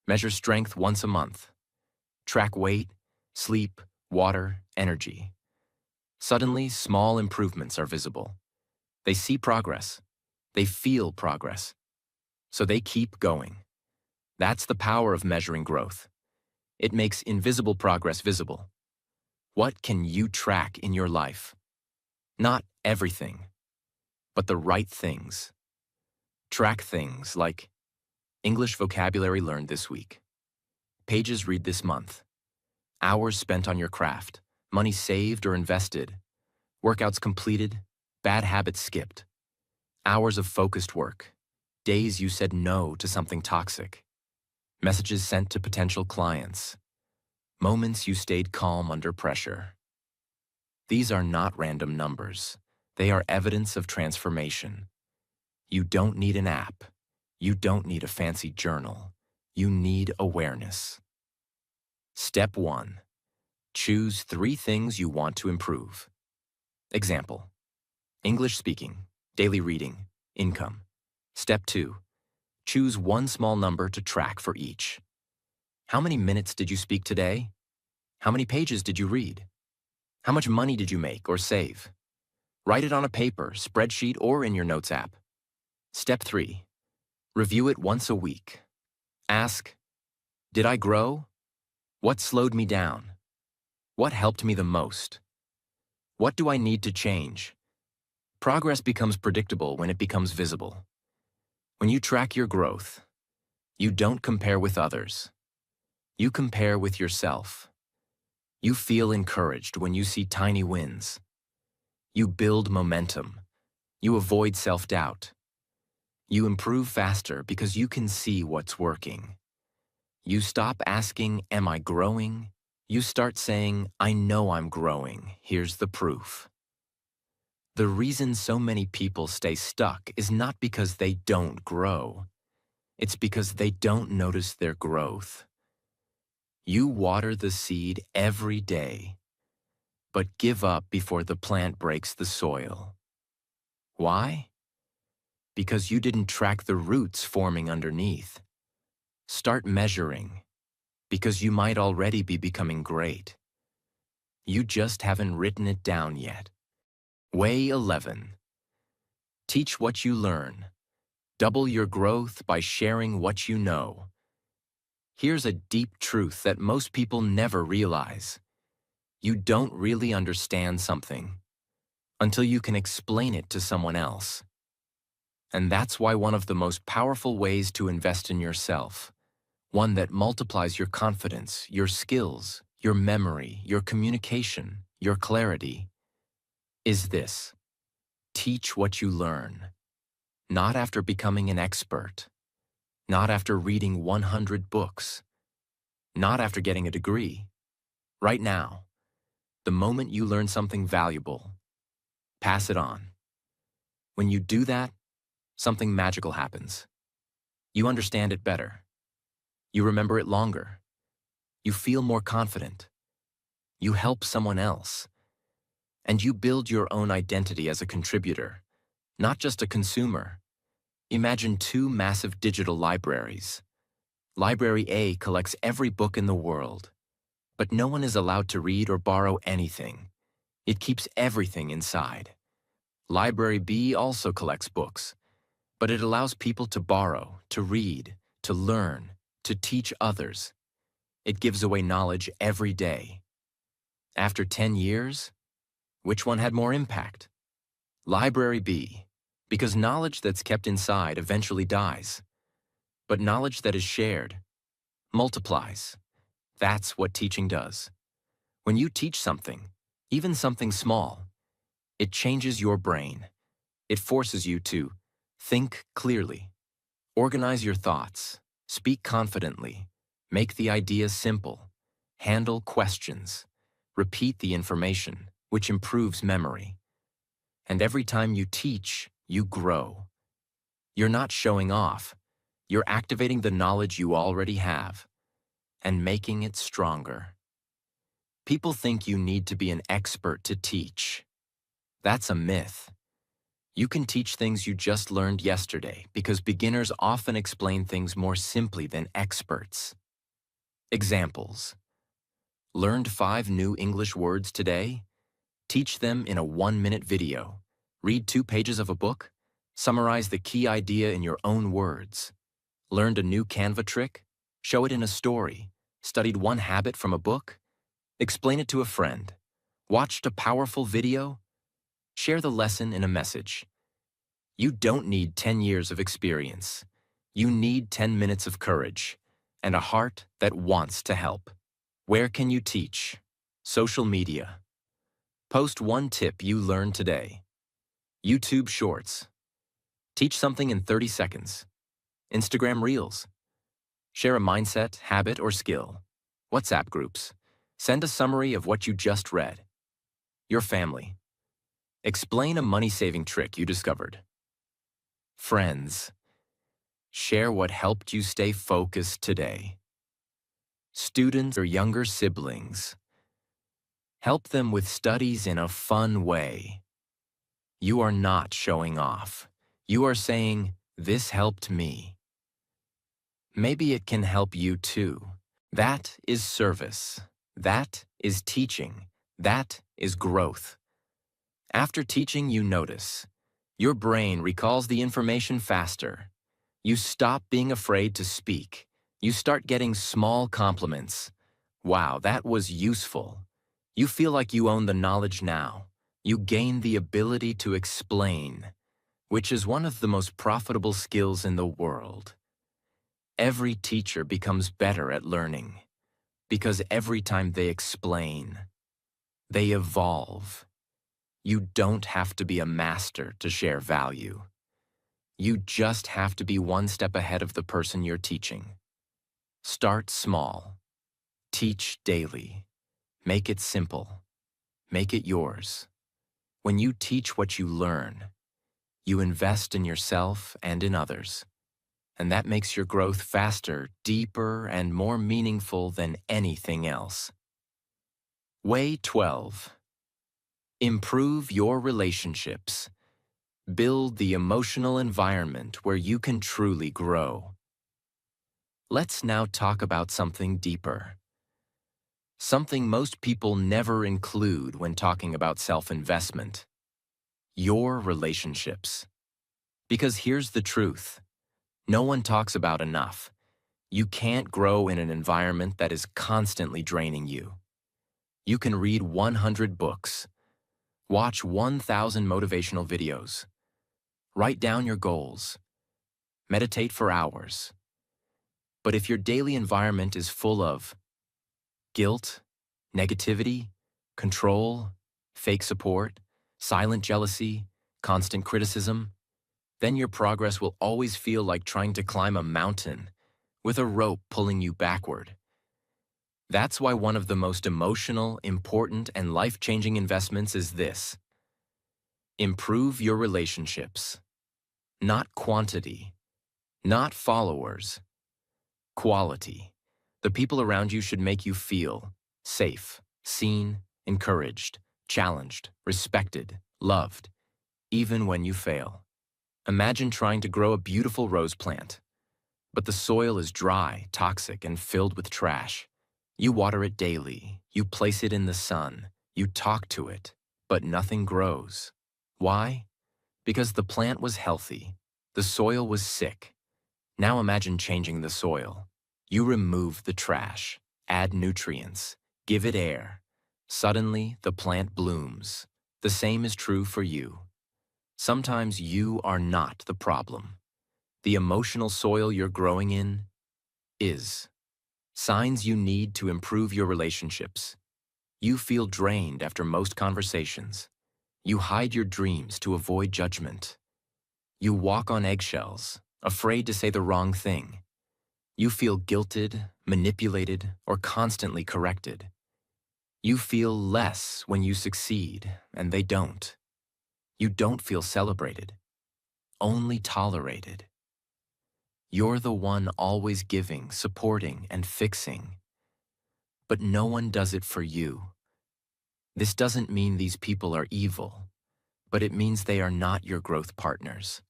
Measure strength once a month. Track weight, sleep, water, energy. Suddenly, small improvements are visible. They see progress. They feel progress. So they keep going. That's the power of measuring growth. It makes invisible progress visible. What can you track in your life? Not everything, but the right things. Track things like English vocabulary learned this week, pages read this month, hours spent on your craft, money saved or invested, workouts completed, Bad habits skipped. Hours of focused work. Days you said no to something toxic. Messages sent to potential clients. Moments you stayed calm under pressure. These are not random numbers. They are evidence of transformation. You don't need an app. You don't need a fancy journal. You need awareness. Step 1. Choose 3 things you want to improve. Example: English speaking, daily reading, income. Step 2. Choose one small number to track for each. How many minutes did you speak today? How many pages did you read? How much money did you make or save? Write it on a paper, spreadsheet, or in your notes app. Step 3. Review it once a week. Ask, did I grow? What slowed me down? What helped me the most? What do I need to change? Progress becomes predictable when it becomes visible. When you track your growth, you don't compare with others. You compare with yourself. You feel encouraged when you see tiny wins. You build momentum. You avoid self-doubt. You improve faster because you can see what's working. You stop asking, am I growing? You start saying, I know I'm growing. Here's the proof. The reason so many people stay stuck is not because they don't grow. It's because they don't notice their growth. You water the seed every day, but give up before the plant breaks the soil. Why? Because you didn't track the roots forming underneath. Start measuring, because you might already be becoming great. You just haven't written it down yet. Way 11. Teach what you learn. Double your growth by sharing what you know. Here's a deep truth that most people never realize. You don't really understand something until you can explain it to someone else. And that's why one of the most powerful ways to invest in yourself, one that multiplies your confidence, your skills, your memory, your communication, your clarity, is this: teach what you learn. Not after becoming an expert, not after reading 100 books, not after getting a degree. Right now, the moment you learn something valuable, pass it on. When you do that, something magical happens. You understand it better. You remember it longer. You feel more confident. You help someone else. And you build your own identity as a contributor, not just a consumer. Imagine 2 massive digital libraries. Library A collects every book in the world, but no one is allowed to read or borrow anything. It keeps everything inside. Library B also collects books, but it allows people to borrow, to read, to learn, to teach others. It gives away knowledge every day. After 10 years, which one had more impact? Library B, because knowledge that's kept inside eventually dies. But knowledge that is shared multiplies. That's what teaching does. When you teach something, even something small, it changes your brain. It forces you to think clearly, organize your thoughts, speak confidently, make the ideas simple, handle questions, repeat the information, which improves memory. And every time you teach, you grow. You're not showing off. You're activating the knowledge you already have and making it stronger. People think you need to be an expert to teach. That's a myth. You can teach things you just learned yesterday because beginners often explain things more simply than experts. Examples: learned 5 new English words today? Teach them in a 1-minute video. Read 2 pages of a book? Summarize the key idea in your own words. Learned a new Canva trick? Show it in a story. Studied one habit from a book? Explain it to a friend. Watched a powerful video? Share the lesson in a message. You don't need 10 years of experience. You need 10 minutes of courage and a heart that wants to help. Where can you teach? Social media. Post one tip you learned today. YouTube Shorts. Teach something in 30 seconds. Instagram Reels. Share a mindset, habit, or skill. WhatsApp groups. Send a summary of what you just read. Your family. Explain a money-saving trick you discovered. Friends. Share what helped you stay focused today. Students or younger siblings. Help them with studies in a fun way. You are not showing off. You are saying, "This helped me." Maybe it can help you too. That is service. That is teaching. That is growth. After teaching, you notice. Your brain recalls the information faster. You stop being afraid to speak. You start getting small compliments. "Wow, that was useful." You feel like you own the knowledge now. You gain the ability to explain, which is one of the most profitable skills in the world. Every teacher becomes better at learning because every time they explain, they evolve. You don't have to be a master to share value. You just have to be one step ahead of the person you're teaching. Start small. Teach daily. Make it simple. Make it yours. When you teach what you learn, you invest in yourself and in others. And that makes your growth faster, deeper, and more meaningful than anything else. Way 12. Improve your relationships. Build the emotional environment where you can truly grow. Let's now talk about something deeper. Something most people never include when talking about self-investment. Your relationships. Because here's the truth. No one talks about enough. You can't grow in an environment that is constantly draining you. You can read 100 books, watch 1,000 motivational videos, write down your goals, meditate for hours. But if your daily environment is full of guilt, negativity, control, fake support, silent jealousy, constant criticism, then your progress will always feel like trying to climb a mountain with a rope pulling you backward. That's why one of the most emotional, important, and life-changing investments is this. Improve your relationships. Not quantity, not followers, quality. The people around you should make you feel safe, seen, encouraged, challenged, respected, loved, even when you fail. Imagine trying to grow a beautiful rose plant, but the soil is dry, toxic, and filled with trash. You water it daily, you place it in the sun, you talk to it, but nothing grows. Why? Because the plant was healthy, the soil was sick. Now imagine changing the soil. You remove the trash, add nutrients, give it air. Suddenly, the plant blooms. The same is true for you. Sometimes you are not the problem. The emotional soil you're growing in is. Signs you need to improve your relationships. You feel drained after most conversations. You hide your dreams to avoid judgment. You walk on eggshells, afraid to say the wrong thing. You feel guilted, manipulated, or constantly corrected. You feel less when you succeed, and they don't. You don't feel celebrated, only tolerated. You're the one always giving, supporting, and fixing. But no one does it for you. This doesn't mean these people are evil, but it means they are not your growth partners.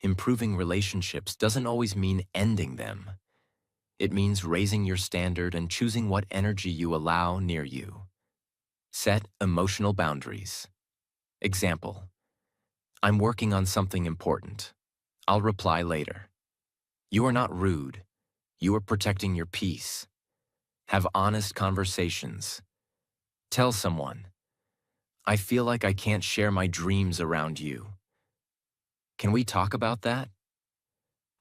Improving relationships doesn't always mean ending them. It means raising your standard and choosing what energy you allow near you. Set emotional boundaries. Example: I'm working on something important. I'll reply later. You are not rude. You are protecting your peace. Have honest conversations. Tell someone, I feel like I can't share my dreams around you. Can we talk about that?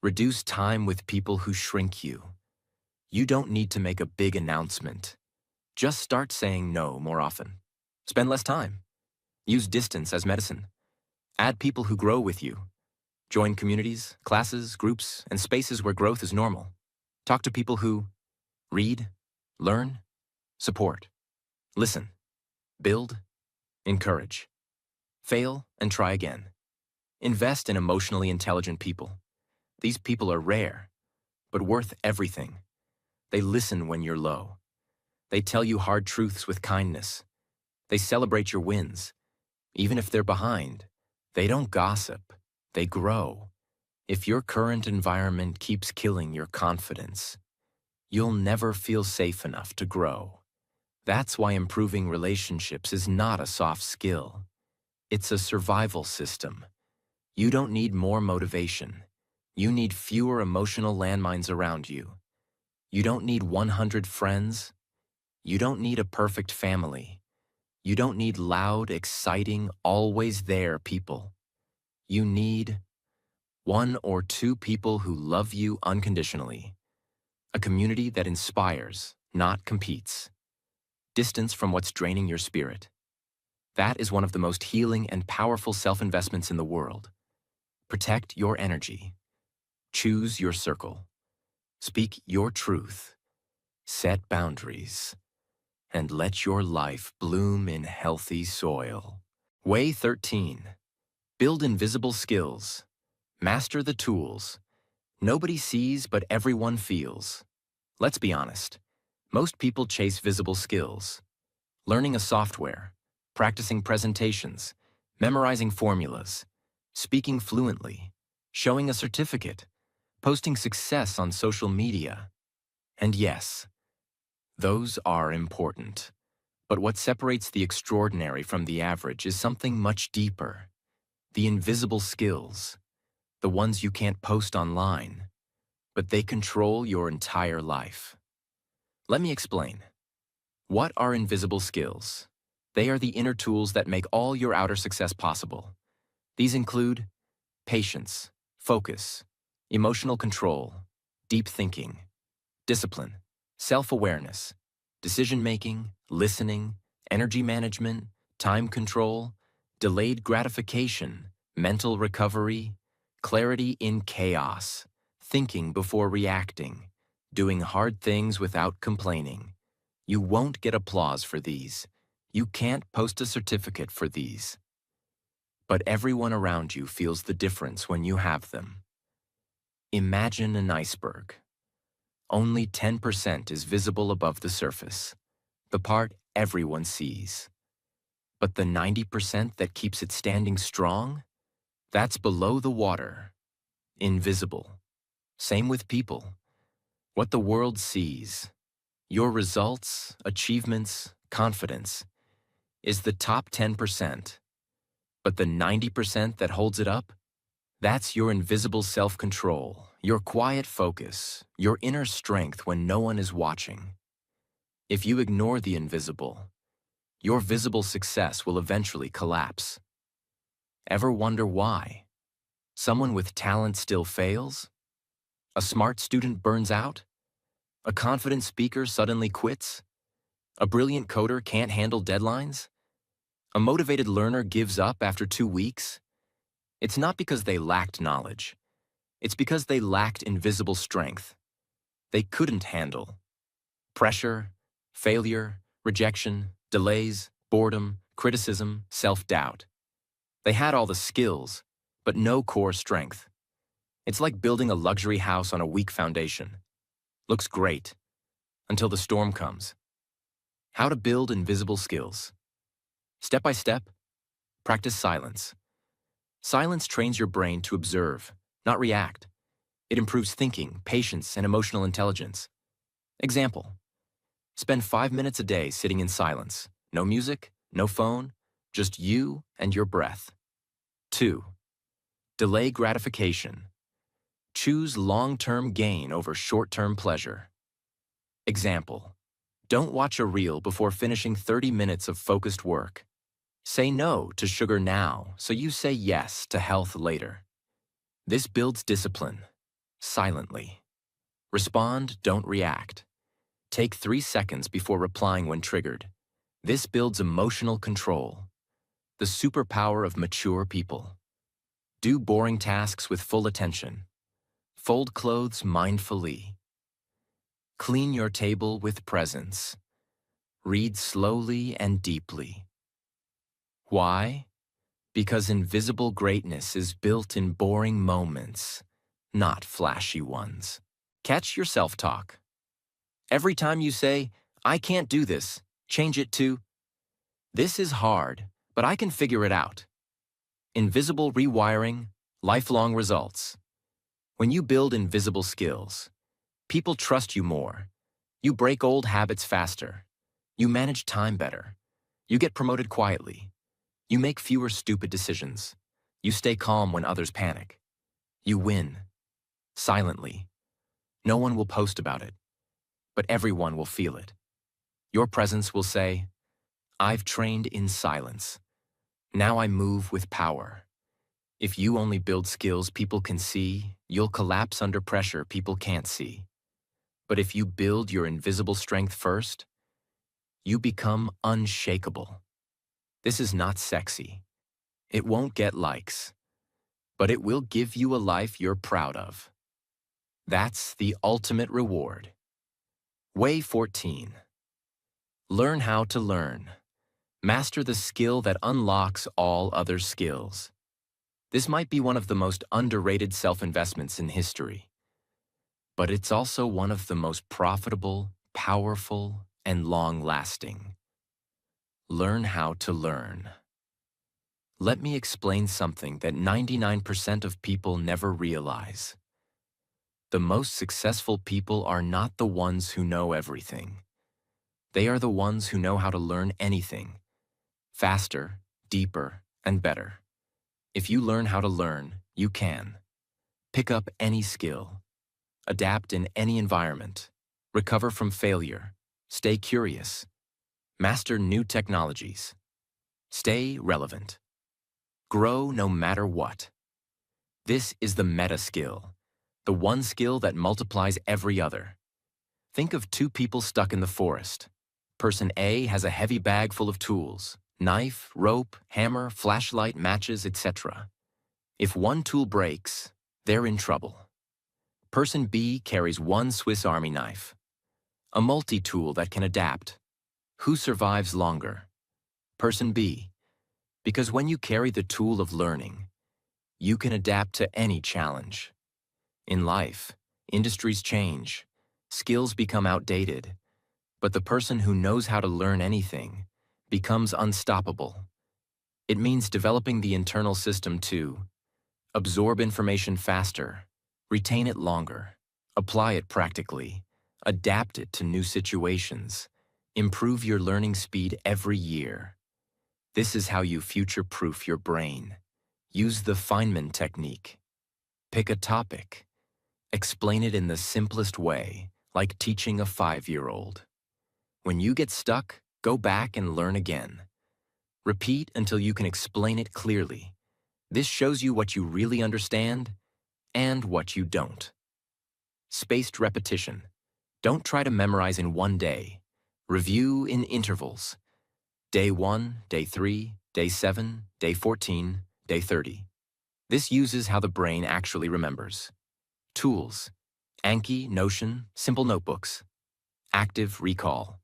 Reduce time with people who shrink you. You don't need to make a big announcement. Just start saying no more often. Spend less time. Use distance as medicine. Add people who grow with you. Join communities, classes, groups, and spaces where growth is normal. Talk to people who read, learn, support, listen, build, encourage, fail, and try again. Invest in emotionally intelligent people. These people are rare, but worth everything. They listen when you're low. They tell you hard truths with kindness. They celebrate your wins. Even if they're behind, they don't gossip. They grow. If your current environment keeps killing your confidence, you'll never feel safe enough to grow. That's why improving relationships is not a soft skill. It's a survival system. You don't need more motivation. You need fewer emotional landmines around you. You don't need 100 friends. You don't need a perfect family. You don't need loud, exciting, always there people. You need 1 or 2 people who love you unconditionally. A community that inspires, not competes. Distance from what's draining your spirit. That is one of the most healing and powerful self-investments in the world. Protect your energy. Choose your circle. Speak your truth. Set boundaries. And let your life bloom in healthy soil. Way 13. Build invisible skills. Master the tools. Nobody sees, but everyone feels. Let's be honest. Most people chase visible skills. Learning a software, practicing presentations, memorizing formulas, speaking fluently, showing a certificate, posting success on social media. And yes, those are important. But what separates the extraordinary from the average is something much deeper. The invisible skills. The ones you can't post online, but they control your entire life. Let me explain. What are invisible skills? They are the inner tools that make all your outer success possible. These include patience, focus, emotional control, deep thinking, discipline, self-awareness, decision-making, listening, energy management, time control, delayed gratification, mental recovery, clarity in chaos, thinking before reacting, doing hard things without complaining. You won't get applause for these. You can't post a certificate for these. But everyone around you feels the difference when you have them. Imagine an iceberg. Only 10% is visible above the surface, the part everyone sees. But the 90% that keeps it standing strong? That's below the water, invisible. Same with people. What the world sees, your results, achievements, confidence, is the top 10%. But the 90% that holds it up? That's your invisible self-control, your quiet focus, your inner strength when no one is watching. If you ignore the invisible, your visible success will eventually collapse. Ever wonder why? Someone with talent still fails? A smart student burns out? A confident speaker suddenly quits? A brilliant coder can't handle deadlines? A motivated learner gives up after 2 weeks? It's not because they lacked knowledge. It's because they lacked invisible strength. They couldn't handle pressure, failure, rejection, delays, boredom, criticism, self-doubt. They had all the skills, but no core strength. It's like building a luxury house on a weak foundation. Looks great, until the storm comes. How to build invisible skills. Step by step, practice silence. Silence trains your brain to observe, not react. It improves thinking, patience, and emotional intelligence. Example: spend 5 minutes a day sitting in silence. No music, no phone, just you and your breath. 2. Delay gratification. Choose long-term gain over short-term pleasure. Example: don't watch a reel before finishing 30 minutes of focused work. Say no to sugar now, so you say yes to health later. This builds discipline, silently. Respond, don't react. Take 3 seconds before replying when triggered. This builds emotional control, the superpower of mature people. Do boring tasks with full attention. Fold clothes mindfully. Clean your table with presence. Read slowly and deeply. Why? Because invisible greatness is built in boring moments, not flashy ones. Catch your self-talk. Every time you say, "I can't do this," change it to, "This is hard, but I can figure it out." Invisible rewiring, lifelong results. When you build invisible skills, people trust you more. You break old habits faster. You manage time better. You get promoted quietly. You make fewer stupid decisions. You stay calm when others panic. You win. Silently. No one will post about it, but everyone will feel it. Your presence will say, "I've trained in silence. Now I move with power." If you only build skills people can see, you'll collapse under pressure people can't see. But if you build your invisible strength first, you become unshakable. This is not sexy. It won't get likes, but it will give you a life you're proud of. That's the ultimate reward. Way 14. Learn how to learn. Master the skill that unlocks all other skills. This might be one of the most underrated self-investments in history, but it's also one of the most profitable, powerful, and long-lasting. Learn how to learn. Let me explain something that 99% of people never realize. The most successful people are not the ones who know everything. They are the ones who know how to learn anything, faster, deeper, and better. If you learn how to learn, you can pick up any skill, adapt in any environment, recover from failure, stay curious, master new technologies, stay relevant, grow no matter what. This is the meta skill, the one skill that multiplies every other. Think of two people stuck in the forest. Person A has a heavy bag full of tools, knife, rope, hammer, flashlight, matches, etc. If one tool breaks, they're in trouble. Person B carries one Swiss Army knife, a multi-tool that can adapt. Who survives longer? Person B. Because when you carry the tool of learning, you can adapt to any challenge. In life, industries change, skills become outdated, but the person who knows how to learn anything becomes unstoppable. It means developing the internal system to absorb information faster, retain it longer, apply it practically, adapt it to new situations, improve your learning speed every year. This is how you future-proof your brain. Use the Feynman technique. Pick a topic. Explain it in the simplest way, like teaching a 5-year-old. When you get stuck, go back and learn again. Repeat until you can explain it clearly. This shows you what you really understand and what you don't. Spaced repetition. Don't try to memorize in one day. Review in intervals. Day 1, Day 3, Day 7, Day 14, Day 30. This uses how the brain actually remembers. Tools. Anki, Notion, simple notebooks. Active recall.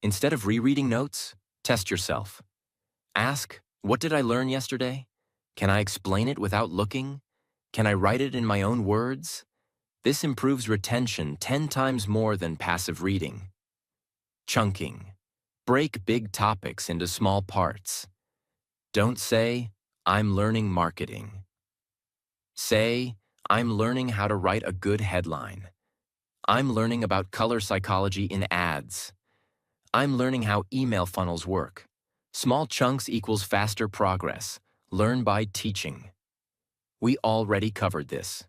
Instead of rereading notes, test yourself. Ask, what did I learn yesterday? Can I explain it without looking? Can I write it in my own words? This improves retention 10 times more than passive reading. Chunking. Break big topics into small parts. Don't say, "I'm learning marketing." Say, "I'm learning how to write a good headline." "I'm learning about color psychology in ads." "I'm learning how email funnels work." Small chunks equals faster progress. Learn by teaching. We already covered this.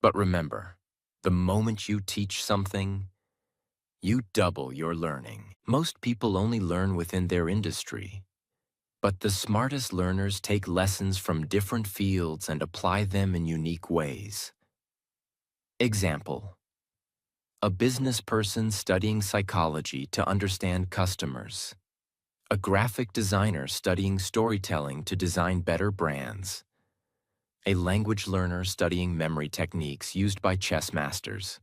But remember, the moment you teach something, you double your learning. Most people only learn within their industry. But the smartest learners take lessons from different fields and apply them in unique ways. Example: a business person studying psychology to understand customers. A graphic designer studying storytelling to design better brands. a language learner studying memory techniques used by chess masters.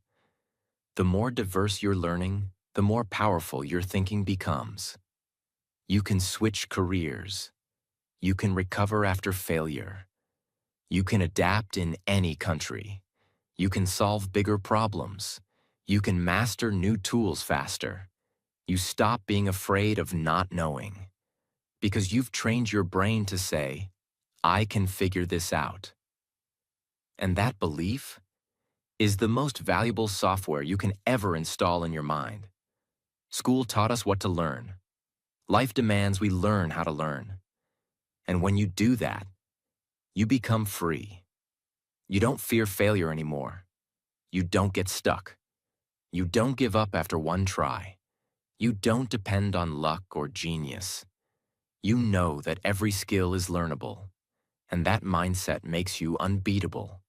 The more diverse your learning, the more powerful your thinking becomes. You can switch careers. You can recover after failure. You can adapt in any country. You can solve bigger problems. You can master new tools faster. You stop being afraid of not knowing, because you've trained your brain to say, I can figure this out. And that belief is the most valuable software you can ever install in your mind. School taught us what to learn. Life demands we learn how to learn. And when you do that, you become free. You don't fear failure anymore. You don't get stuck. You don't give up after one try. You don't depend on luck or genius. You know that every skill is learnable, and that mindset makes you unbeatable.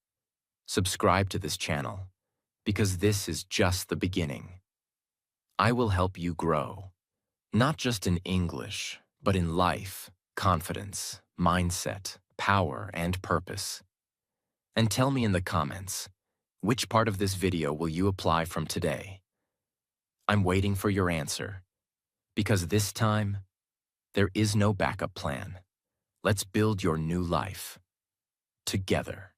Subscribe to this channel, because this is just the beginning. I will help you grow, not just in English, but in life, confidence, mindset, power, and purpose. And tell me in the comments, which part of this video will you apply from today? I'm waiting for your answer, because this time, there is no backup plan. Let's build your new life together.